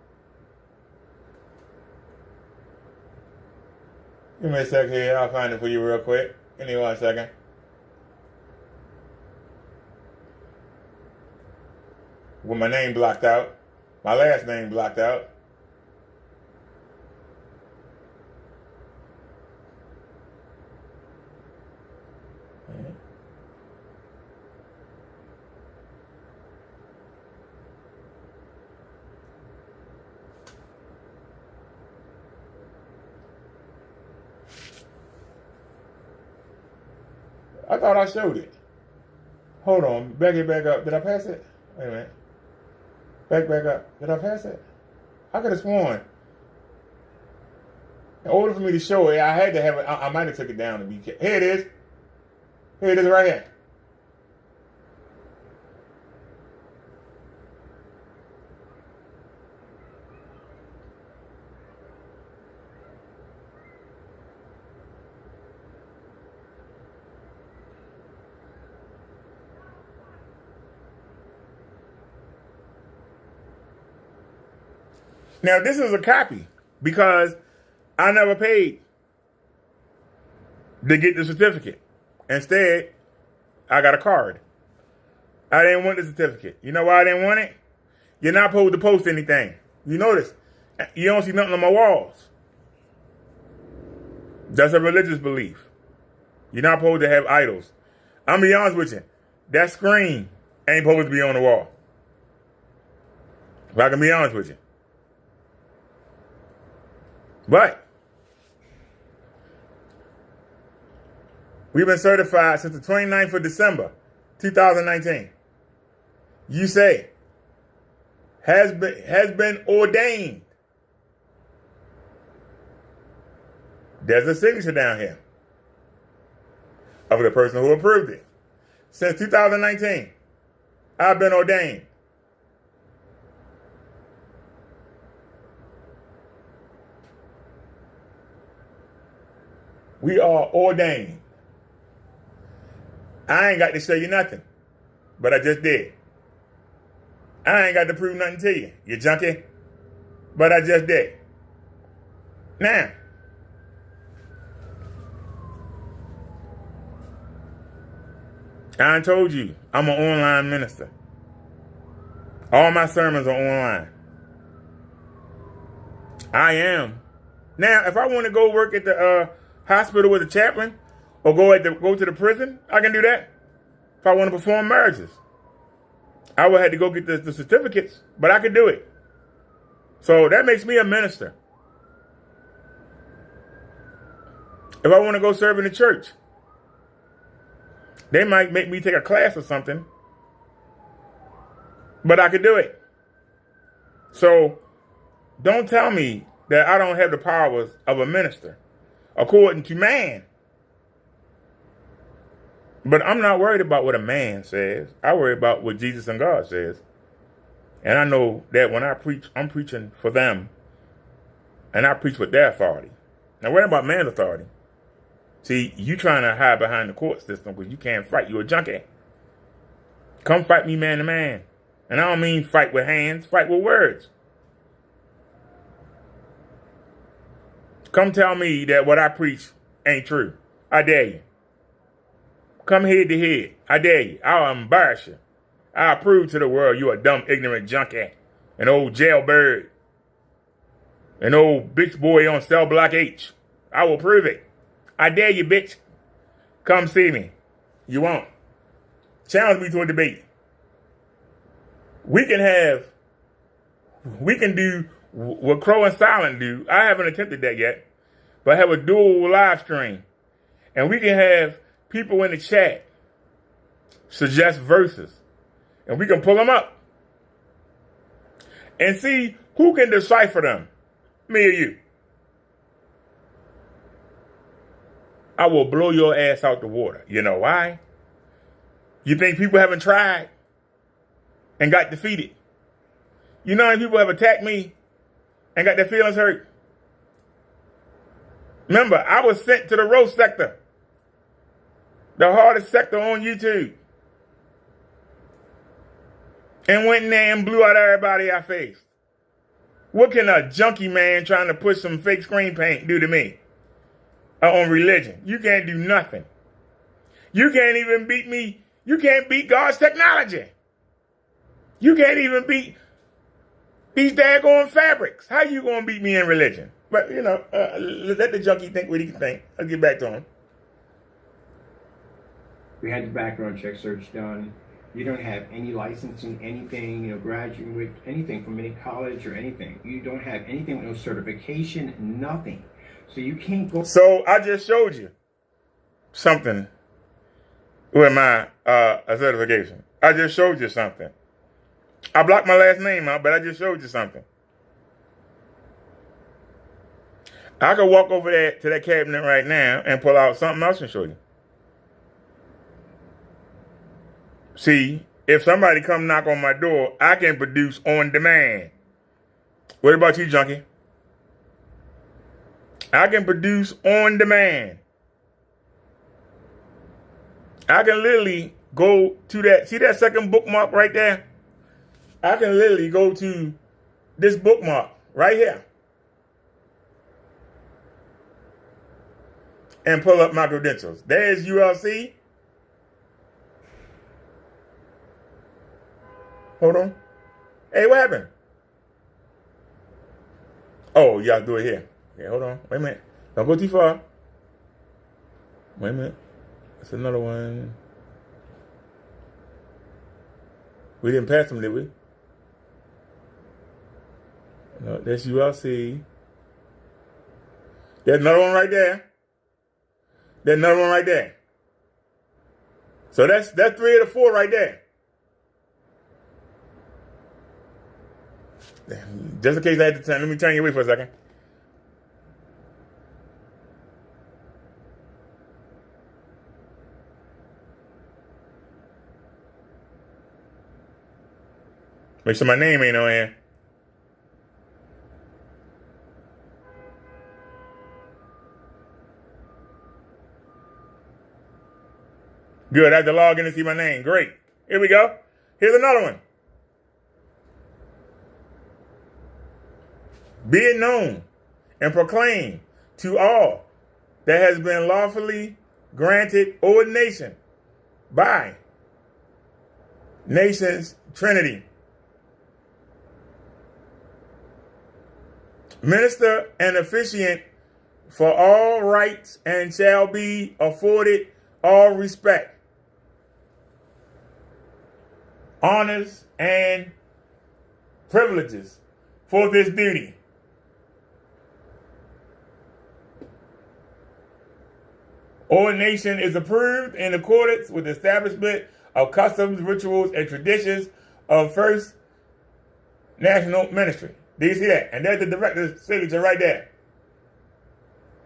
Give me a sec here. I'll find it for you real quick. Give me 1 second. With my name blocked out. My last name blocked out. I thought I showed it. Hold on. Back it back up. Did I pass it? Wait a minute. Back up. Did I pass it? I could have sworn. In order for me to show it, I had to have it. I might have took it down to be. Here it is. Here it is right here. Now, this is a copy because I never paid to get the certificate. Instead, I got a card. I didn't want the certificate. You know why I didn't want it? You're not supposed to post anything. You notice, you don't see nothing on my walls. That's a religious belief. You're not supposed to have idols. I'm going to be honest with you. That screen ain't supposed to be on the wall. If I can be honest with you. But we've been certified since the 29th of December, 2019. You say, has been ordained. There's a signature down here of the person who approved it. Since 2019, I've been ordained. We are ordained. I ain't got to show you nothing, but I just did. I ain't got to prove nothing to you, you junkie, but I just did. Now, I told you I'm an online minister. All my sermons are online. I am. Now, if I want to go work at the hospital with a chaplain or go to the prison, I can do that. If I want to perform marriages, I would have to go get the certificates, but I could do it. So that makes me a minister. If I want to go serve in the church, they might make me take a class or something, but I could do it. So don't tell me that I don't have the powers of a minister. According to man, But I'm not worried about what a man says. I worry about what Jesus and God says. And I know that when I preach, I'm preaching for them. And I preach with their authority. Now, worry about man's authority. See, you trying to hide behind the court system because you can't fight. You're a junkie. Come fight me man to man. And I don't mean fight with hands, fight with words. Come tell me that what I preach ain't true. I dare you. Come head to head. I dare you. I'll embarrass you. I'll prove to the world you're a dumb, ignorant junkie. An old jailbird. An old bitch boy on cell block H. I will prove it. I dare you, bitch. Come see me. You won't. Challenge me to a debate. We can do what Crow and Silent do. I haven't attempted that yet. But have a dual live stream. And we can have people in the chat suggest verses. And we can pull them up. And see who can decipher them. Me or you. I will blow your ass out the water. You know why? You think people haven't tried and got defeated? You know how many people have attacked me and got their feelings hurt? Remember, I was sent to the roast sector. The hardest sector on YouTube. And went in there and blew out everybody I faced. What can a junkie man trying to push some fake screen paint do to me? On religion. You can't do nothing. You can't even beat me. You can't beat God's technology. You can't even beat these daggone fabrics. How you going to beat me in religion? But, you know, let the junkie think what he can think. I'll get back to him. We had the background check search done. You don't have any licensing, anything, graduate, anything from any college or anything. You don't have anything with no certification, nothing. So you can't go. So I just showed you something with my certification. I just showed you something. I blocked my last name out, but I just showed you something. I could walk over there to that cabinet right now and pull out something else and show you. See, if somebody come knock on my door, I can produce on demand. What about you, junkie? I can produce on demand. I can literally go to that. See that second bookmark right there? I can literally go to this bookmark right here and pull up my credentials. There's ULC. Hold on. Hey, what happened? Oh, y'all do it here. Okay, hold on. Wait a minute. Don't go too far. Wait a minute. That's another one. We didn't pass them, did we? No, that's ULC. There's another one right there. There's another one right there. So that's 3 of the 4 right there. Just in case I had to turn, let me turn you away for a second. Make sure my name ain't on here. Good, I have to log in and see my name. Great. Here we go. Here's another one. Be it known and proclaimed to all that has been lawfully granted ordination by Nations Trinity. Minister and officiant for all rights and shall be afforded all respect, honors, and privileges for this duty. Ordination is approved in accordance with the establishment of customs, rituals, and traditions of First National Ministry. Do you see that? And there's the director's signature right there.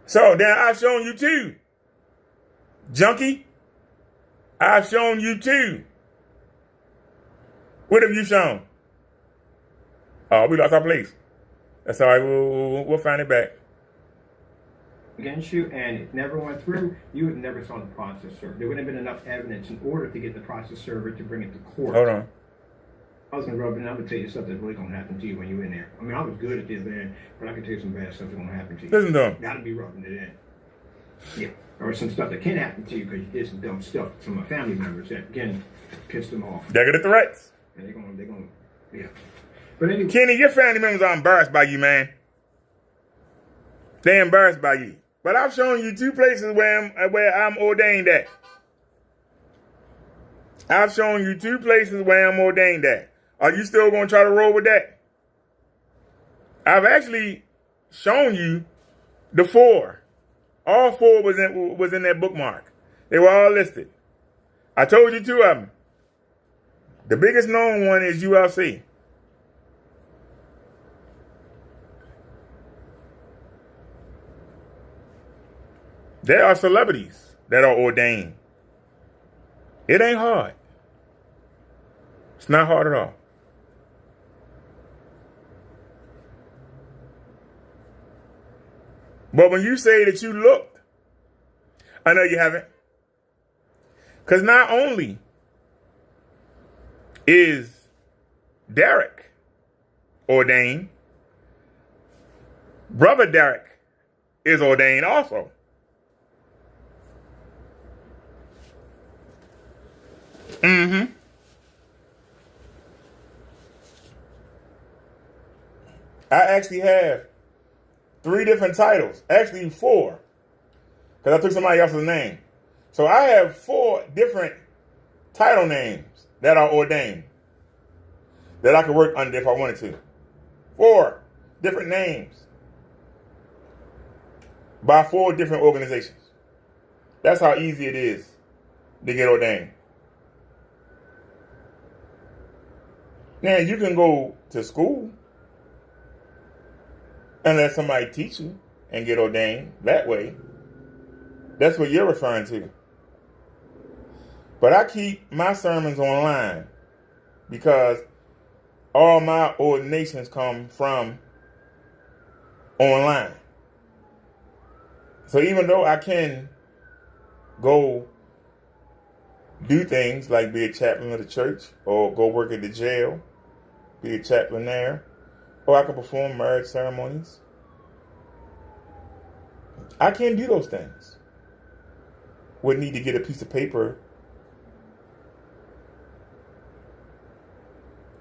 So then I've shown you too, junkie. I've shown you two. What have you shown? Oh, we lost our place. That's all right. We'll find it back. Against you, and it never went through, you would never saw the process server. There wouldn't have been enough evidence in order to get the process server to bring it to court. Hold on. I was gonna rub it in. I'm gonna tell you something that's really gonna happen to you when you're in there. I mean, I was good at this then, but I can tell you some bad stuff that's gonna happen to you. Listen to him. Gotta be rubbing it in. Yeah. Or some stuff that can happen to you because you did some dumb stuff to some of my family members that again pissed them off. They got the threats. And they're gonna, yeah. But anyway, Kenny, your family members are embarrassed by you, man. They're embarrassed by you. But I've shown you two places where I'm ordained at. I've shown you two places where I'm ordained at. Are you still going to try to roll with that? I've actually shown you the 4. All 4 was in that bookmark. They were all listed. I told you 2 of them. The biggest known one is ULC. There are celebrities that are ordained. It ain't hard. It's not hard at all. But when you say that you looked, I know you haven't. Because not only is Derek ordained, Brother Derek is ordained also. Mm-hmm. I actually have 3 different titles. Actually 4. Because I took somebody else's name. So I have 4 different title names that are ordained. That I could work under if I wanted to. 4 different names. By 4 different organizations. That's how easy it is to get ordained. Now, you can go to school and let somebody teach you and get ordained that way. That's what you're referring to. But I keep my sermons online because all my ordinations come from online. So even though I can go do things like be a chaplain of the church or go work at the jail, be a chaplain there, or I can perform marriage ceremonies. I can't do those things. Would need to get a piece of paper.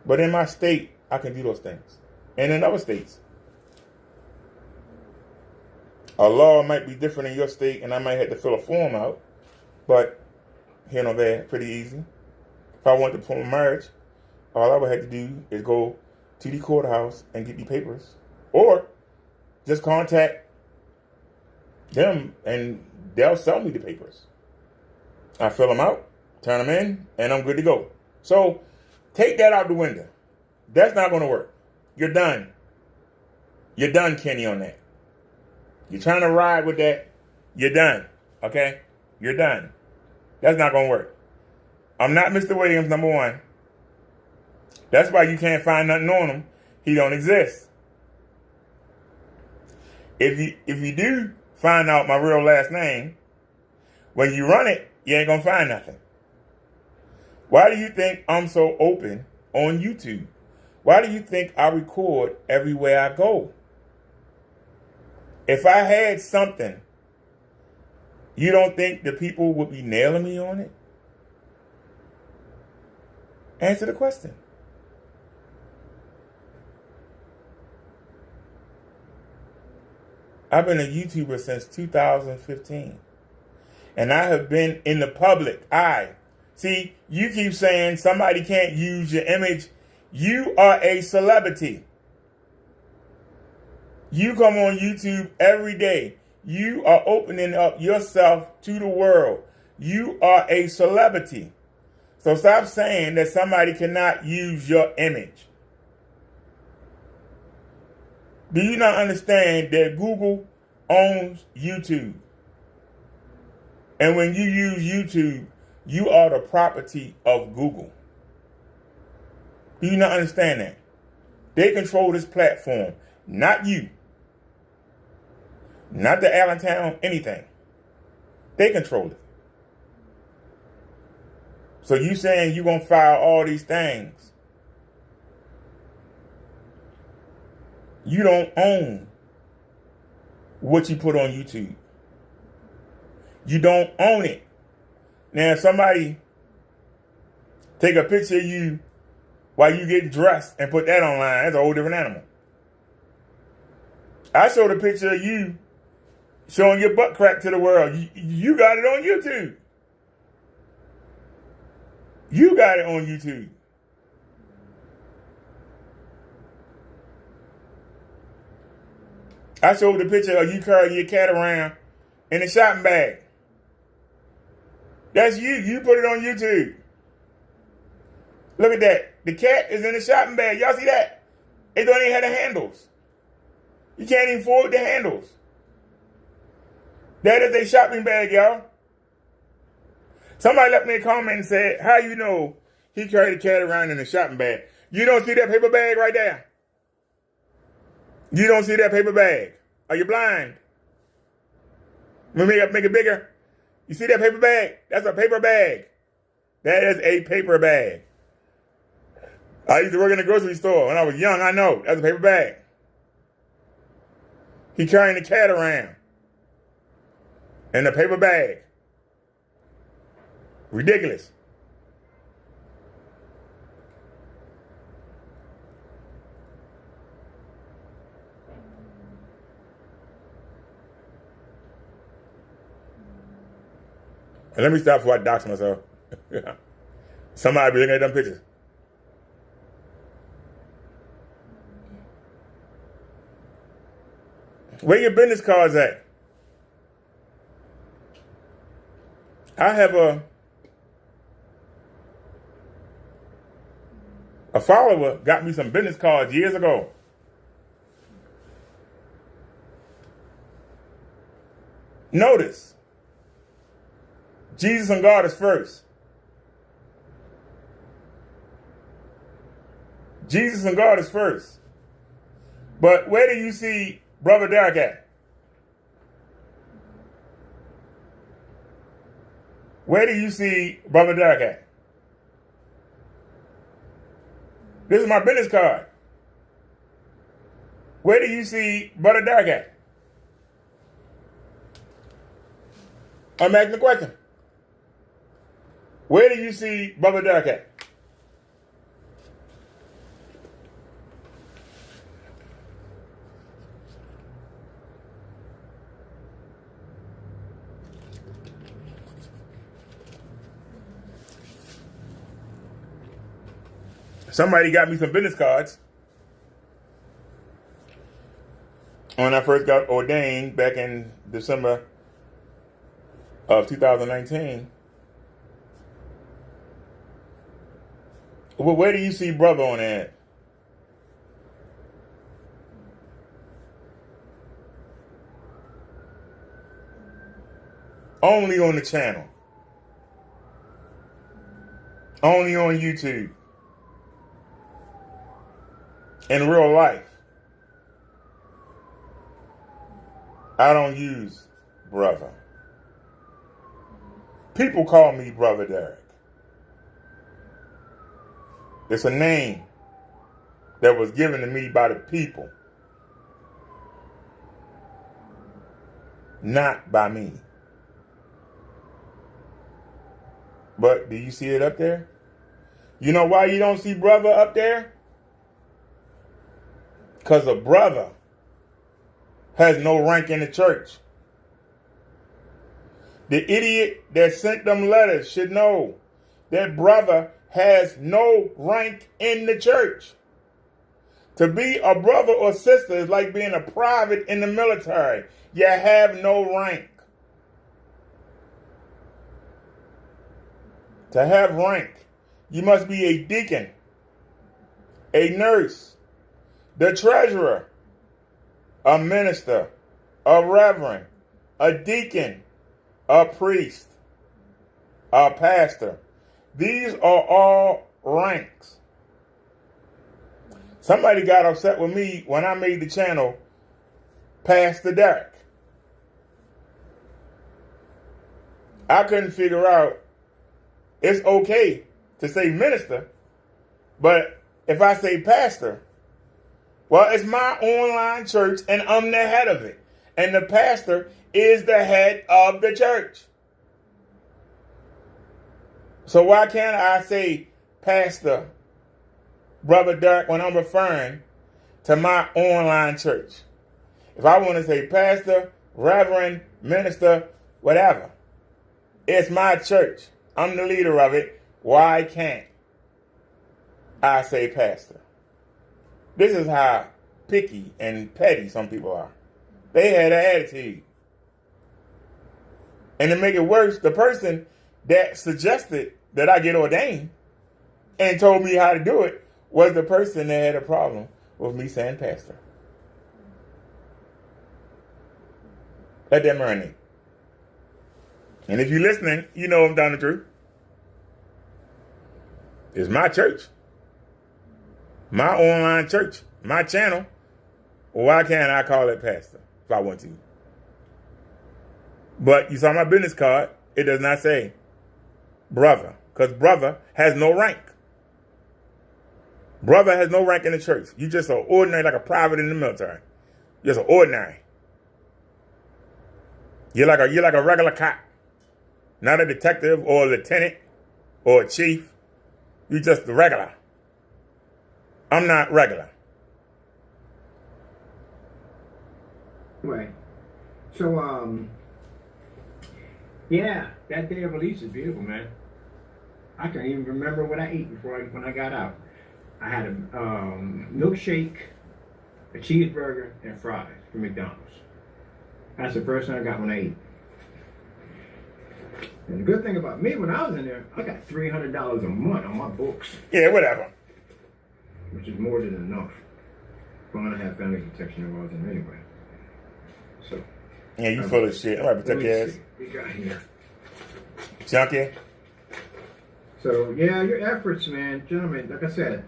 But in my state, I can do those things. And in other states. A law might be different in your state, and I might have to fill a form out. But here and there, pretty easy. If I want to perform a marriage, all I would have to do is go to the courthouse and get the papers. Or just contact them and they'll sell me the papers. I fill them out, turn them in, and I'm good to go. So take that out the window. That's not going to work. You're done. You're done, Kenny, on that. You're trying to ride with that. You're done. Okay? You're done. That's not going to work. I'm not Mr. Williams, number 1. That's why you can't find nothing on him. He don't exist. If you do find out my real last name, when you run it, you ain't going to find nothing. Why do you think I'm so open on YouTube? Why do you think I record everywhere I go? If I had something, you don't think the people would be nailing me on it? Answer the question. I've been a YouTuber since 2015. And I have been in the public eye. See, you keep saying somebody can't use your image. You are a celebrity. You come on YouTube every day. You are opening up yourself to the world. You are a celebrity. So stop saying that somebody cannot use your image. Do you not understand that Google owns YouTube? And when you use YouTube, You are the property of Google. Do you not understand that? They control this platform, not you. Not the Allentown, anything. They control it. So you saying you're going to file all these things. You don't own what you put on YouTube. You don't own it. Now, if somebody take a picture of you while you get dressed and put that online, that's a whole different animal. I showed a picture of you showing your butt crack to the world. You got it on YouTube. You got it on YouTube. I showed the picture of you carrying your cat around in a shopping bag. That's you. You put it on YouTube. Look at that. The cat is in a shopping bag. Y'all see that? It don't even have the handles. You can't even fold the handles. That is a shopping bag, y'all. Somebody left me a comment and said, how you know he carried the cat around in a shopping bag? You don't see that paper bag right there? You don't see that paper bag? Are you blind? Let me make it bigger. You see that paper bag? That's a paper bag. That is a paper bag. I used to work in the grocery store when I was young. I know. That's a paper bag. He carrying the cat around in a paper bag. Ridiculous. And let me stop before I dox myself. Somebody be looking at them pictures. Where your business cards at? I have a follower got me some business cards years ago. Notice, Jesus and God is first. Jesus and God is first. But where do you see Brother Derek at? Where do you see Brother Derek at? This is my business card. Where do you see Brother Derek at? I'm asking the question. Where do you see Brother Derek at? Somebody got me some business cards when I first got ordained back in December of 2019. Well, where do you see brother on that? Only on the channel. Only on YouTube. In real life, I don't use brother. People call me Brother Derek. It's a name that was given to me by the people, not by me. But do you see it up there? You know why you don't see brother up there? Because a brother has no rank in the church. The idiot that sent them letters should know that brother has no rank in the church. To be a brother or sister is like being a private in the military. You have no rank. To have rank, you must be a deacon, a nurse, the treasurer, a minister, a reverend, a deacon, a priest, a pastor. These are all ranks. Somebody got upset with me when I made the channel Pastor Derek. I couldn't figure out, it's okay to say minister, but if I say pastor, well, it's my online church and I'm the head of it. And the pastor is the head of the church. So why can't I say Pastor Brother Derek when I'm referring to my online church? If I want to say pastor, reverend, minister, whatever, it's my church. I'm the leader of it. Why can't I say pastor? This is how picky and petty some people are. They had an attitude. And to make it worse, the person that suggested that I get ordained and told me how to do it was the person that had a problem with me saying pastor. Let that marinate. And if you're listening, you know I'm telling the truth. It's my church. My online church. My channel. Why can't I call it pastor if I want to? But you saw my business card. It does not say brother. Because brother has no rank. Brother has no rank in the church. You just an ordinary, like a private in the military. You're just an ordinary. You're like a regular cop. Not a detective or a lieutenant or a chief. You're just the regular. I'm not regular. Right. So, yeah, that day of release is beautiful, man. I can't even remember what I ate when I got out. I had a milkshake, a cheeseburger, and fries from McDonald's. That's the first thing I got when I ate. And the good thing about me, when I was in there, I got $300 a month on my books. Yeah, whatever. Which is more than enough. But I have family protection if I was in anyway. So. Yeah, you full of shit. I'm about to protect your ass. We got here. Junkie. So, yeah, your efforts, man, gentlemen, like I said,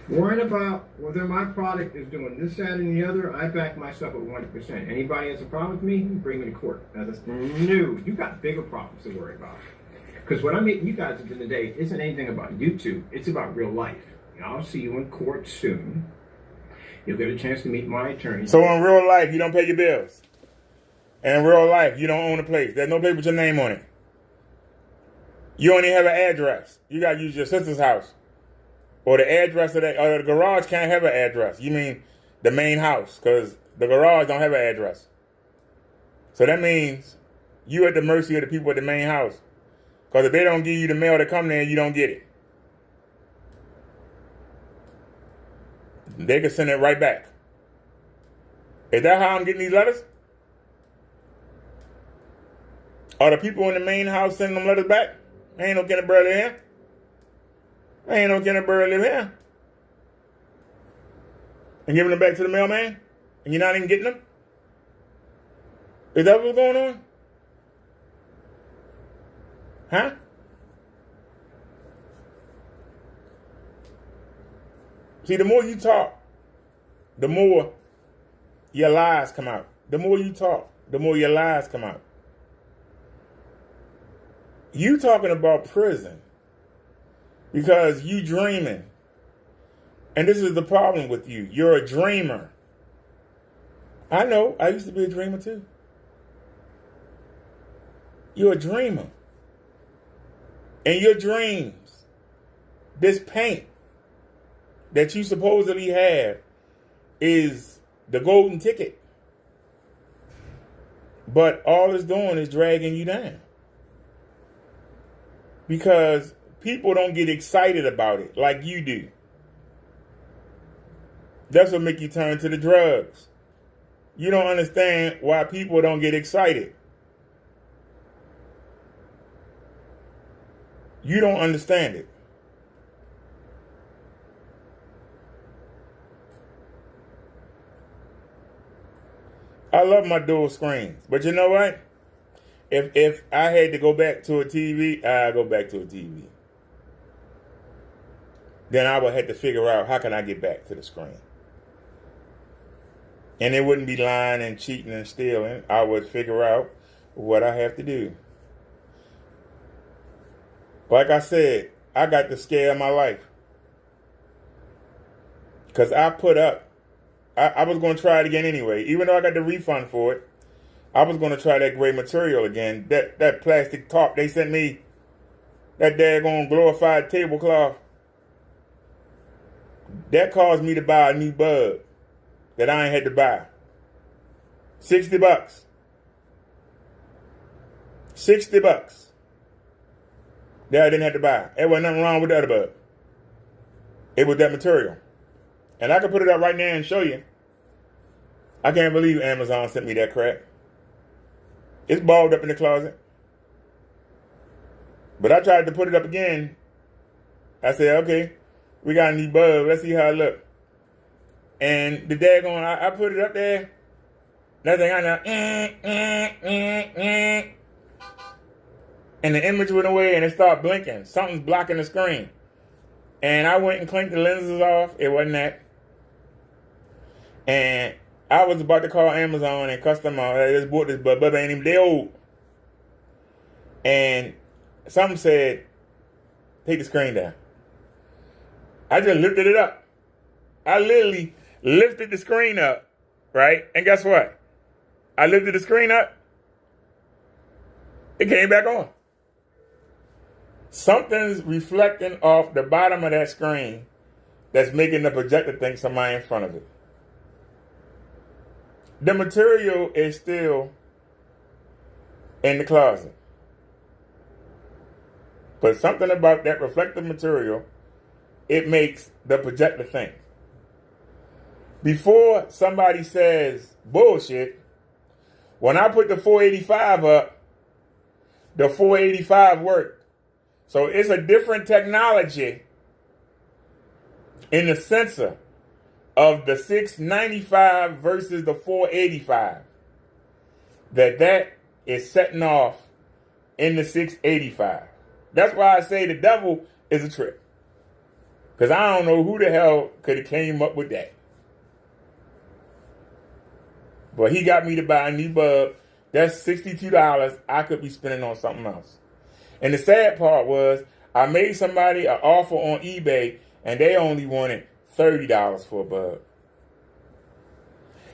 worrying about whether my product is doing this, that, and the other, I back myself at 100%. Anybody has a problem with me, bring me to court. That's new. You got bigger problems to worry about. Because what I'm meeting you guys at the end of the day isn't anything about YouTube. It's about real life. I'll see you in court soon. You'll get a chance to meet my attorney. So in real life, you don't pay your bills. And in real life, you don't own a place. There's no place with your name on it. You only have an address. You got to use your sister's house. Or the address of or the garage can't have an address. You mean the main house, because the garage don't have an address. So that means you're at the mercy of the people at the main house. Because if they don't give you the mail to come there, you don't get it. They can send it right back. Is that how I'm getting these letters? Are the people in the main house sending them letters back? Ain't no Kenny Burley here. Ain't no Kenny Burley here. And giving them back to the mailman? And you're not even getting them? Is that what's going on? Huh? See, the more you talk, the more your lies come out. The more you talk, the more your lies come out. You talking about prison because you dreaming. And this is the problem with you. You're a dreamer. I know. I used to be a dreamer too. You're a dreamer. And your dreams, this paint that you supposedly have, is the golden ticket. But all it's doing is dragging you down. Because people don't get excited about it like you do. That's what makes you turn to the drugs. You don't understand why people don't get excited. You don't understand it. I love my dual screens. But you know what? If I had to go back to a TV, I'd go back to a TV. Then I would have to figure out how can I get back to the screen. And it wouldn't be lying and cheating and stealing. I would figure out what I have to do. Like I said, I got the scare of my life. Because I put up, I was going to try it again anyway. Even though I got the refund for it, I was going to try that gray material again. That plastic tarp they sent me, that daggone glorified tablecloth. That caused me to buy a new bulb that I ain't had to buy. $60. $60. That I didn't have to buy. There wasn't nothing wrong with the other bulb. It was that material. And I can put it up right now and show you. I can't believe Amazon sent me that crap. It's balled up in the closet. But I tried to put it up again. I said, okay, we got a new bulb. Let's see how it look. And the daggone, I put it up there. Nothing I know. And the image went away and it started blinking. Something's blocking the screen. And I went and cleaned the lenses off. It wasn't that. And I was about to call Amazon and customer. I just bought this, but ain't even they old. And something said, take the screen down. I just lifted it up. I literally lifted the screen up, right? And guess what? I lifted the screen up. It came back on. Something's reflecting off the bottom of that screen that's making the projector think somebody in front of it. The material is still in the closet. But something about that reflective material, it makes the projector think. Before somebody says bullshit, when I put the 485 up, the 485 worked. So it's a different technology in the sensor of the 695 versus the 485. That is setting off in the 685. That's why I say the devil is a trick. Because I don't know who the hell could have came up with that. But he got me to buy a new bulb. That's $62 I could be spending on something else. And the sad part was, I made somebody an offer on eBay, and they only wanted $30 for a bulb.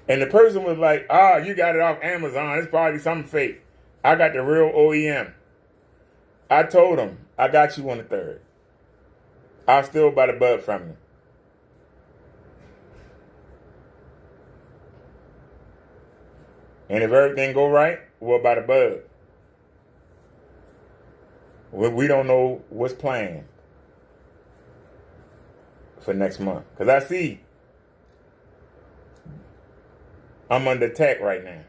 And the person was like, you got it off Amazon. It's probably something fake. I got the real OEM. I told him, I got you on the third. I'll still buy the bulb from you. And if everything go right, we'll buy the bulb. We don't know what's planned for next month. Because I see I'm under attack right now.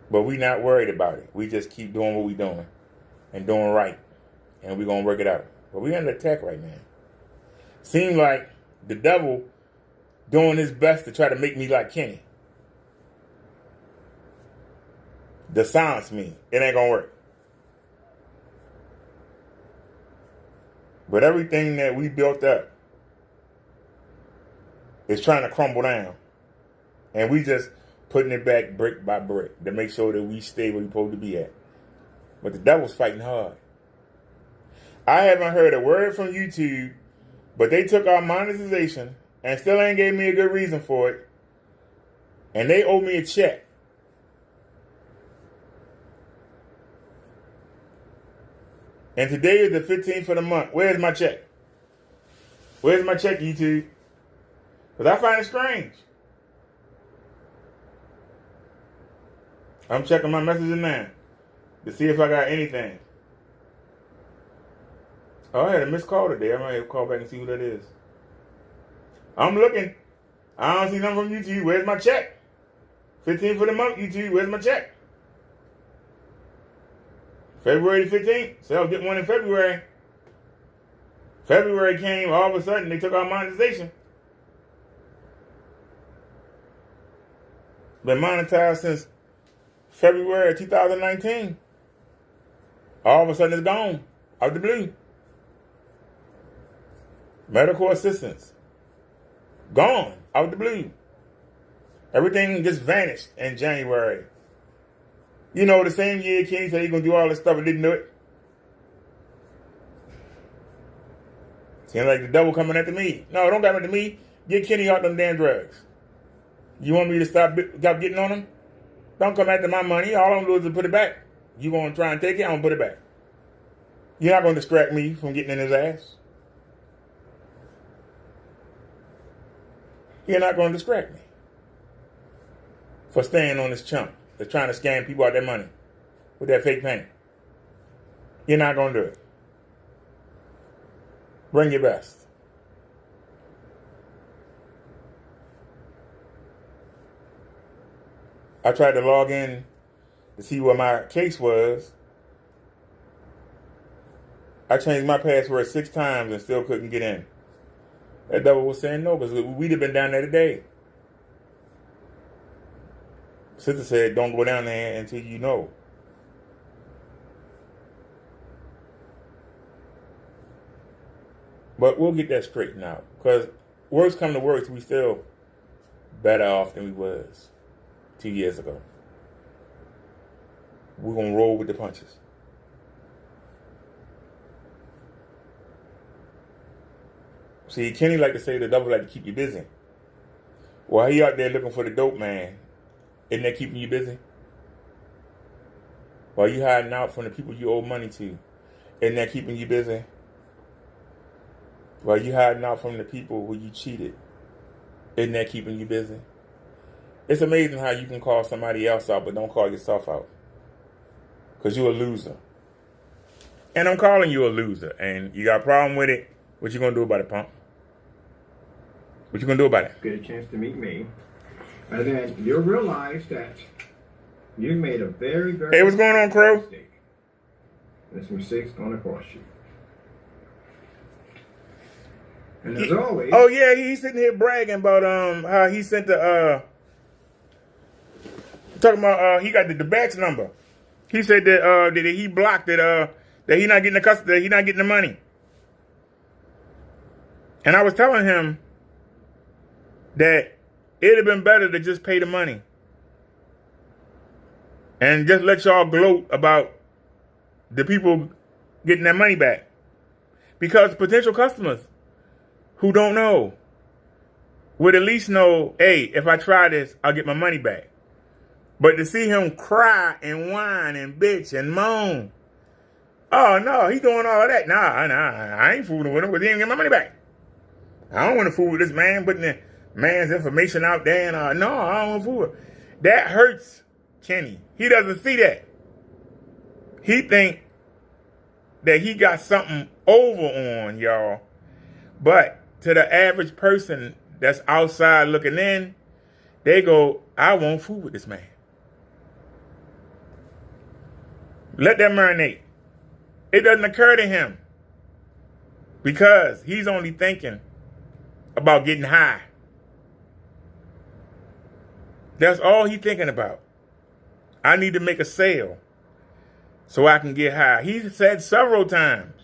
But we not worried about it. We just keep doing what we doing and doing right. And we're going to work it out. But we under attack right now. Seems like the devil doing his best to try to make me like Kenny. To silence me. It ain't going to work. But everything that we built up is trying to crumble down. And we just putting it back brick by brick to make sure that we stay where we're supposed to be at. But the devil's fighting hard. I haven't heard a word from YouTube, but they took our monetization and still ain't gave me a good reason for it. And they owe me a check. And today is the 15th of the month. Where's my check? Where's my check, YouTube? Because I find it strange. I'm checking my messages now to see if I got anything. Oh, I had a missed call today. I might have to call back and see who that is. I'm looking. I don't see nothing from YouTube. Where's my check? 15th of the month, YouTube. Where's my check? February 15th. So I'll get one in February. February came, all of a sudden they took our monetization. Been monetized since February 2019. All of a sudden it's gone. Out the blue. Medical assistance. Gone. Out the blue. Everything just vanished in January. You know, the same year Kenny said he's going to do all this stuff and didn't do it. Seems like the devil coming after me. No, don't come after me. Get Kenny out them damn drugs. You want me to stop getting on him? Don't come after my money. All I'm going to do is put it back. You going to try and take it? I'm going to put it back. You're not going to distract me from getting in his ass. You're not going to distract me for staying on this chump that's trying to scam people out their money with that fake pain. You're not going to do it. Bring your best. I tried to log in to see what my case was. I changed my password 6 times and still couldn't get in. That devil was saying no, because we'd have been down there today. Sister said, don't go down there until you know. But we'll get that straightened out. Because worst come to worst, we still better off than we was 2 years ago. We're going to roll with the punches. See, Kenny like to say the devil like to keep you busy. While he out there looking for the dope man, isn't that keeping you busy? While you hiding out from the people you owe money to, isn't that keeping you busy? While you hiding out from the people who you cheated, isn't that keeping you busy? It's amazing how you can call somebody else out, but don't call yourself out. Because you're a loser. And I'm calling you a loser. And you got a problem with it. What you going to do about it, punk? What you going to do about it? Get a chance to meet me. And then you'll realize that you made a very, very... Hey, what's going on, Crow? Mistake. This mistake's going to cost you. And as always... Oh, yeah, he's sitting here bragging about how he sent the... talking about he got the batch number. He said that he blocked it, that he not getting the custody, that he not getting the money. And I was telling him that it'd have been better to just pay the money and just let y'all gloat about the people getting their money back. Because potential customers who don't know would at least know, hey, if I try this, I'll get my money back. But to see him cry and whine and bitch and moan, oh no, he doing all of that. Nah, I ain't fooling with him because he ain't get my money back. I don't want to fool with this man putting the man's information out there. And no, I don't want to fool with him. That hurts Kenny. He doesn't see that. He think that he got something over on y'all. But to the average person that's outside looking in, they go, I won't fool with this man. Let that marinate. It doesn't occur to him because he's only thinking about getting high. That's all he's thinking about. I need to make a sale so I can get high. He said several times,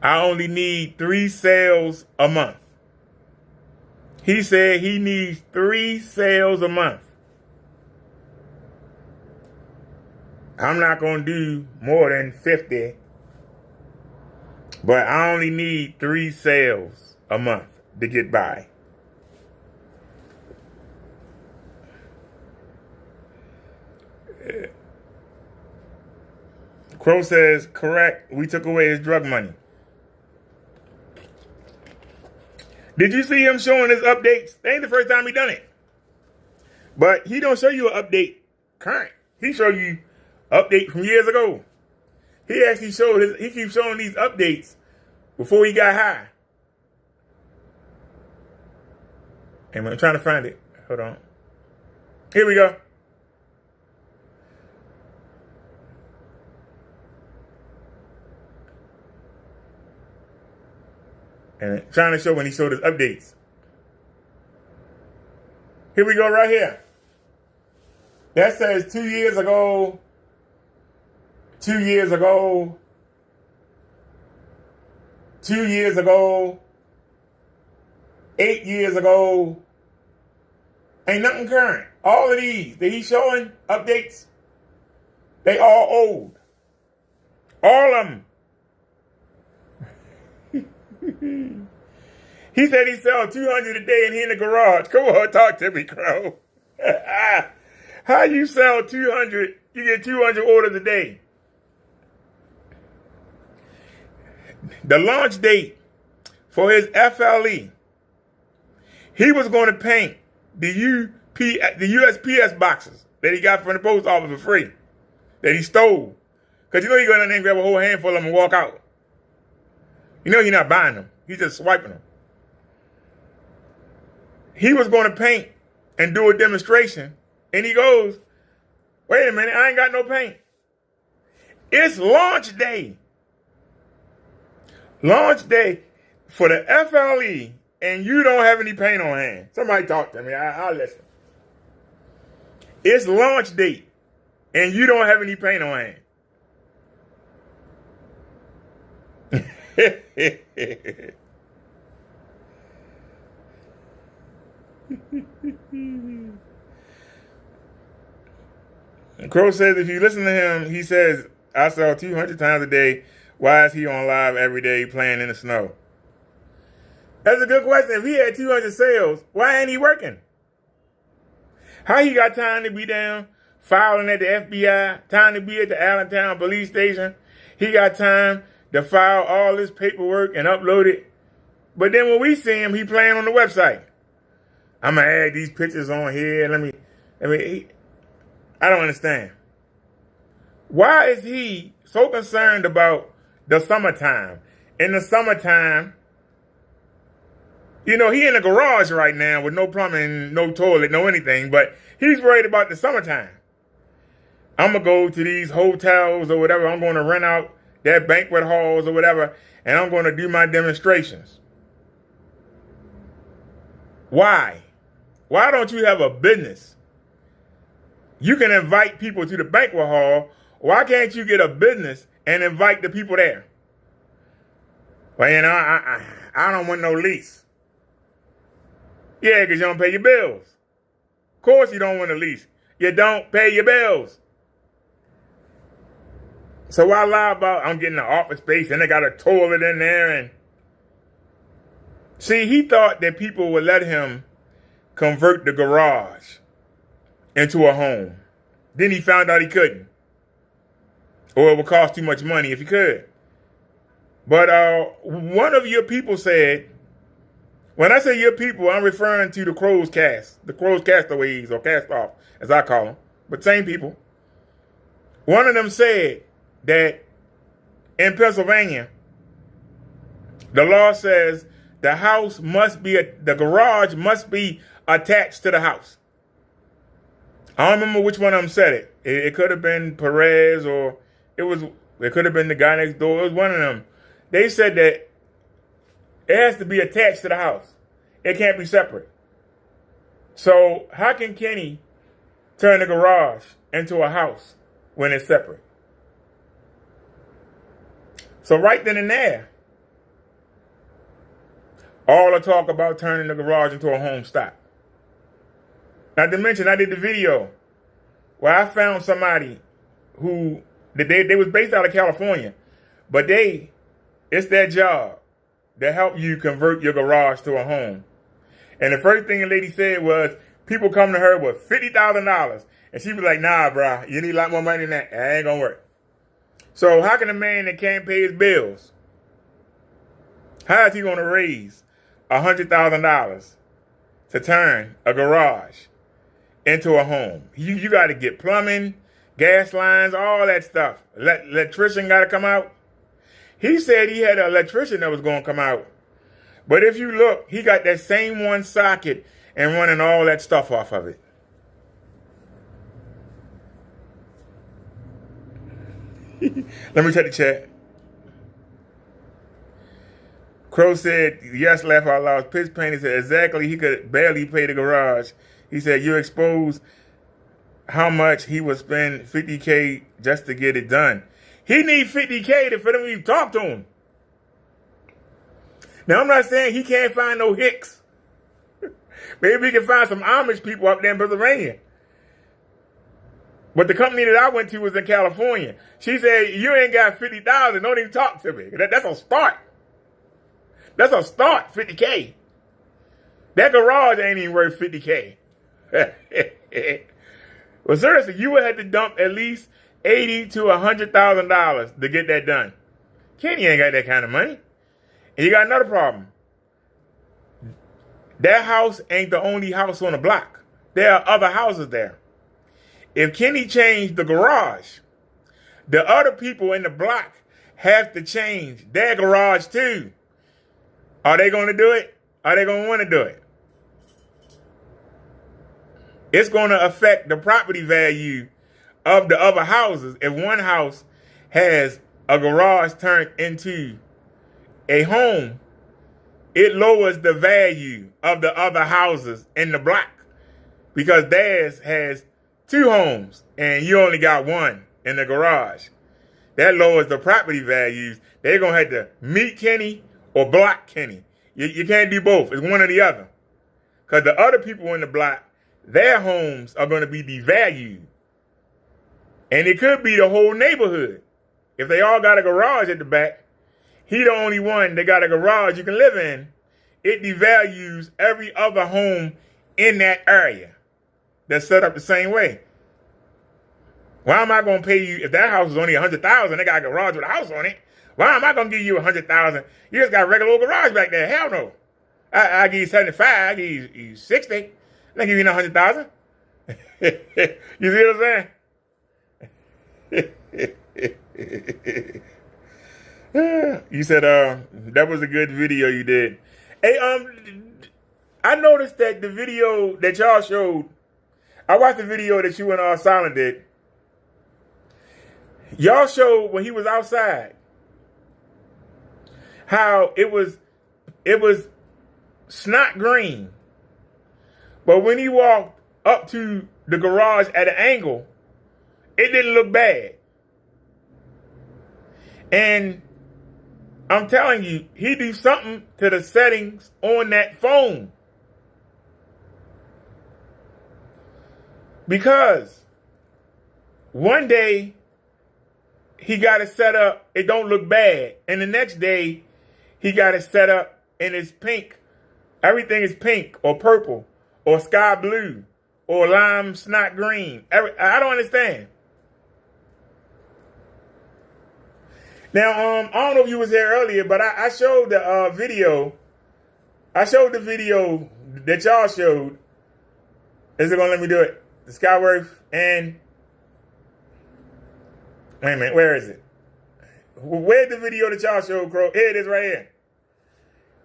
I only need 3 sales a month. He said he needs 3 sales a month. I'm not going to do more than 50, but I only need 3 sales a month to get by. Crow says, correct, we took away his drug money. Did you see him showing his updates? That ain't the first time he done it. But he don't show you an update current. He show you update from years ago. He actually showed he keeps showing these updates before he got high. And I'm trying to find it. Hold on. Here we go. And trying to show when he showed his updates. Here we go right here. That says 2 years ago, 2 years ago, 2 years ago, 8 years ago. Ain't nothing current. All of these that he's showing, updates, they all old. All of them. He said he sell 200 a day and he in the garage. Come on, talk to me, Crow. How you sell 200? You get 200 orders a day. The launch date for his FLE, he was going to paint the USPS boxes that he got from the post office for free, that he stole. Because you know he's going to grab a whole handful of them and walk out. You know he's not buying them. He's just swiping them. He was going to paint and do a demonstration. And he goes, wait a minute, I ain't got no paint. It's launch day. Launch day for the FLE, and you don't have any paint on hand. Somebody talk to me. I'll listen. It's launch date, and you don't have any paint on hand. Crow says if you listen to him, he says, I sell 200 times a day. Why is he on live every day playing in the snow? That's a good question. If he had 200 sales, why ain't he working? How he got time to be down filing at the FBI, time to be at the Allentown police station? He got time to file all this paperwork and upload it. But then when we see him, he playing on the website. I'm going to add these pictures on here. I don't understand. Why is he so concerned about the summertime? In the summertime, you know, he in the garage right now with no plumbing, no toilet, no anything, but he's worried about the summertime. I'm going to go to these hotels or whatever. I'm going to rent out their banquet halls or whatever, and I'm going to do my demonstrations. Why? Why don't you have a business? You can invite people to the banquet hall. Why can't you get a business and invite the people there? Well, you know, I don't want no lease. Yeah, because you don't pay your bills. Of course you don't want a lease. You don't pay your bills. So why lie about I'm getting an office space and they got a toilet in there? And see, he thought that people would let him convert the garage into a home. Then he found out he couldn't. Or it would cost too much money if he could. But one of your people said, when I say your people, I'm referring to the Crow's cast, the Crow's castaways, or cast off, as I call them, but same people. One of them said that in Pennsylvania, the law says the garage must be attached to the house. I don't remember which one of them said it. It could have been Perez, or it could have been the guy next door. It was one of them. They said that it has to be attached to the house. It can't be separate. So how can Kenny turn the garage into a house when it's separate? So right then and there, all the talk about turning the garage into a home stopped. Not to mention, I did the video where I found somebody who, they was based out of California, but it's their job to help you convert your garage to a home. And the first thing the lady said was, people come to her with $50,000. And she was like, nah, bro, you need a lot more money than that. That ain't gonna work. So how can a man that can't pay his bills, how is he gonna raise $100,000 to turn a garage into a home? You got to get plumbing, gas lines, all that stuff. Electrician got to come out. He said he had an electrician that was going to come out. But if you look, he got that same one socket and running all that stuff off of it. Let me check the chat. Crow said, yes, laugh out loud. Pitch Painter said, exactly, he could barely pay the garage. He said, you exposed how much he would spend $50K just to get it done. He need $50K for them to even talk to him. Now, I'm not saying he can't find no hicks. Maybe he can find some Amish people up there in Pennsylvania. But the company that I went to was in California. She said, you ain't got 50,000. Don't even talk to me. That's a start. That's a start, 50K. That garage ain't even worth 50K. Well, seriously, you would have to dump at least $80,000 to $100,000 to get that done. Kenny ain't got that kind of money. And you got another problem. That house ain't the only house on the block. There are other houses there. If Kenny changed the garage, the other people in the block have to change their garage too. Are they going to do it? Are they going to want to do it? It's going to affect the property value of the other houses. If one house has a garage turned into a home, it lowers the value of the other houses in the block because theirs has 2 homes and you only got 1 in the garage. That lowers the property values. They're going to have to meet Kenny or block Kenny. You can't do both. It's one or the other. Because the other people in the block, their homes are going to be devalued. And it could be the whole neighborhood. If they all got a garage at the back, he the only one that got a garage you can live in. It devalues every other home in that area that's set up the same way. Why am I going to pay you, if that house is only $100,000, they got a garage with a house on it, why am I going to give you $100,000? You just got a regular old garage back there. Hell no. I give you 75, I give you 60. I give you $100,000. You see what I'm saying? You said that was a good video you did. Hey, I noticed that the video that y'all showed, I watched the video that you and Silent did. Y'all showed when he was outside how it was snot green. But when he walked up to the garage at an angle, it didn't look bad. And I'm telling you, he do something to the settings on that phone. Because one day he got it set up, it don't look bad. And the next day he got it set up and it's pink. Everything is pink or purple or sky blue or lime snot green. I don't understand. Now, I don't know if you was there earlier, but I showed the video. I showed the video that y'all showed. Is it going to let me do it? The Skyworth and... Wait a minute, where is it? Where's the video that y'all showed, Crow? Here it is right here.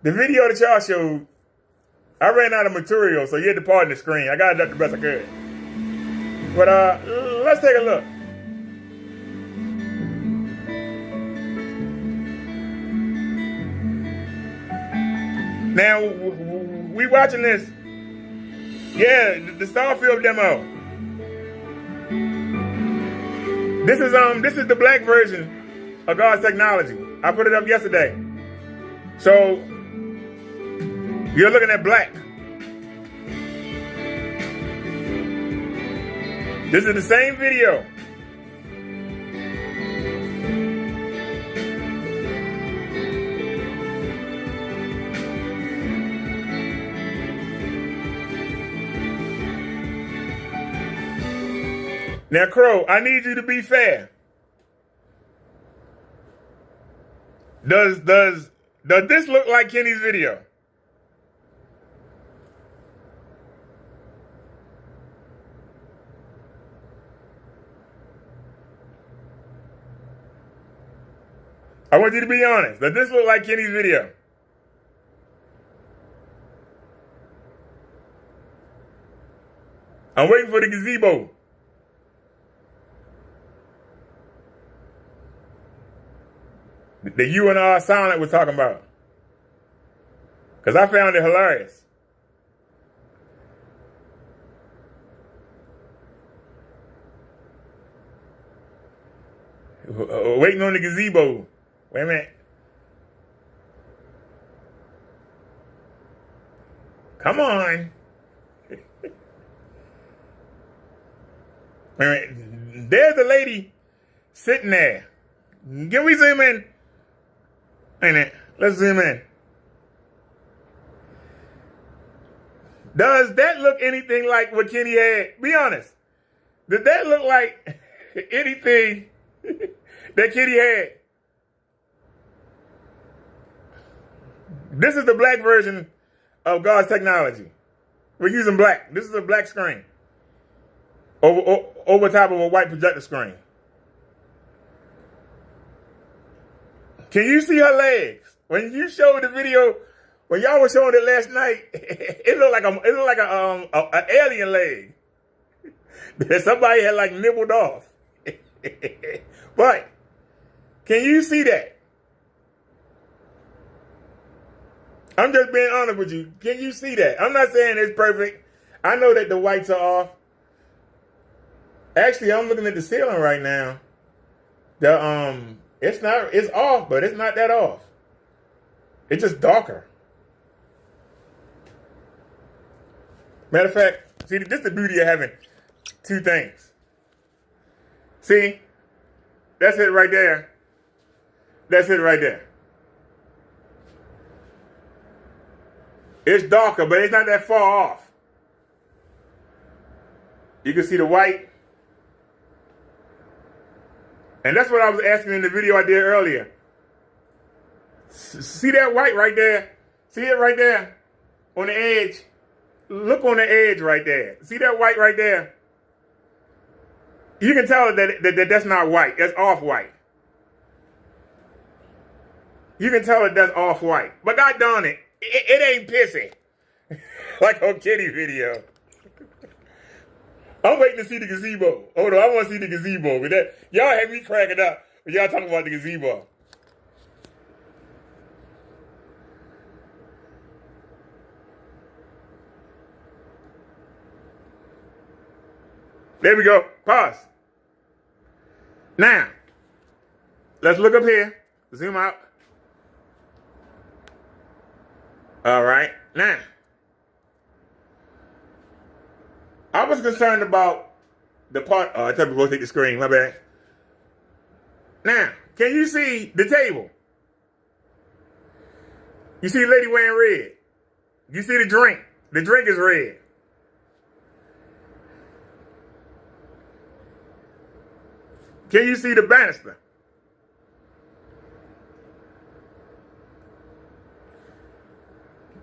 The video that y'all showed, I ran out of material, so you had to pardon the screen. I got it up the best I could. But let's take a look. Now, we watching this. Yeah, the Starfield demo. This is the black version of God's technology. I put it up yesterday. So, you're looking at black. This is the same video. Now, Crow, I need you to be fair. Does this look like Kenny's video? I want you to be honest. Does this look like Kenny's video? I'm waiting for the gazebo. That you and Silent was talking about. Because I found it hilarious. Waiting on the gazebo. Wait a minute. Come on. Wait a minute. There's a lady sitting there. Can we zoom in? Wait a minute. Let's zoom in. Does that look anything like what Kenny had? Be honest. Did that look like anything that Kenny had? This is the black version of God's technology. We're using black. This is a black screen over top of a white projector screen. Can you see her legs? When you showed the video, when y'all were showing it last night, it looked like an alien leg that somebody had like nibbled off. But can you see that? I'm just being honest with you. Can you see that? I'm not saying it's perfect. I know that the whites are off. Actually, I'm looking at the ceiling right now. It's off, but it's not that off. It's just darker. Matter of fact, see, this is the beauty of having two things. See? That's it right there. That's it right there. It's darker, but it's not that far off. You can see the white. And that's what I was asking in the video I did earlier. See that white right there? See it right there? On the edge? Look on the edge right there. See that white right there? You can tell that that's not white. That's off-white. You can tell that that's off-white. But God darn it, it ain't pissy. Like on Kitty video. I'm waiting to see the gazebo. Hold on, I want to see the gazebo. Y'all had me cracking up when y'all talking about the gazebo. There we go. Pause. Now, let's look up here. Zoom out. All right. Now, I was concerned about the part. Oh, I told you to rotate the screen. My bad. Now, can you see the table? You see the lady wearing red. You see the drink. The drink is red. Can you see the banister?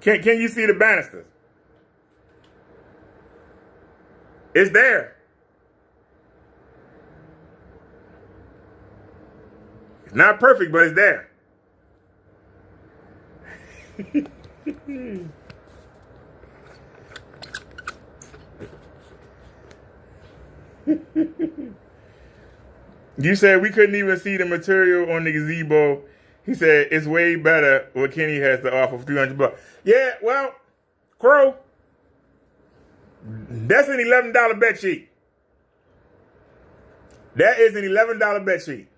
Can you see the banisters? It's there. It's not perfect, but it's there. You said we couldn't even see the material on the gazebo. He said it's way better what Kenny has to offer for $300. Yeah, well, Crow, that's an $11 bet sheet. That is an $11 bet sheet.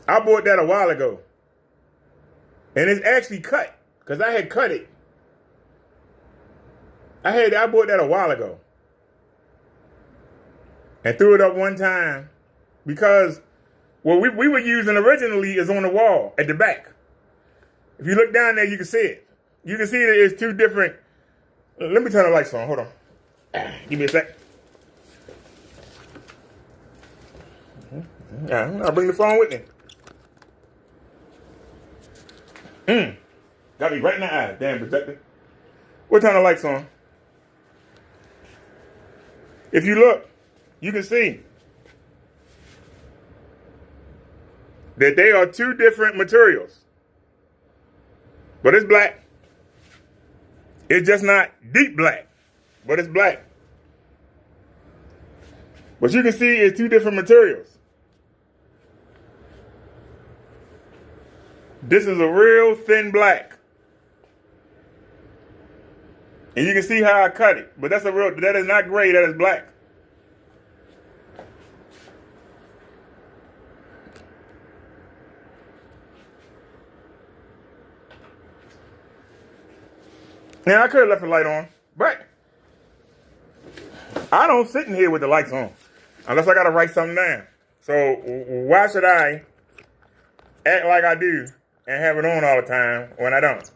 I bought that a while ago. And it's actually cut, because I had cut it. I bought that a while ago. And threw it up one time because what we were using originally is on the wall at the back. If you look down there, you can see it. You can see that it's two different. Let me turn the lights on. Hold on. Give me a sec. I'll bring the phone with me. Got me right in the eye. Damn protector. We'll turn the lights on. If you look, you can see that they are two different materials. But it's black. It's just not deep black, but it's black. But you can see it's two different materials. This is a real thin black. And you can see how I cut it. But that is not gray, that is black. Now, I could have left the light on, but I don't sit in here with the lights on unless I got to write something down. So why should I act like I do and have it on all the time when I don't?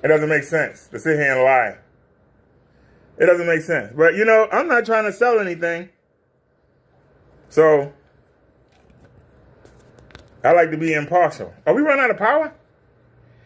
It doesn't make sense to sit here and lie. It doesn't make sense. But, you know, I'm not trying to sell anything. So I like to be impartial. Are we running out of power?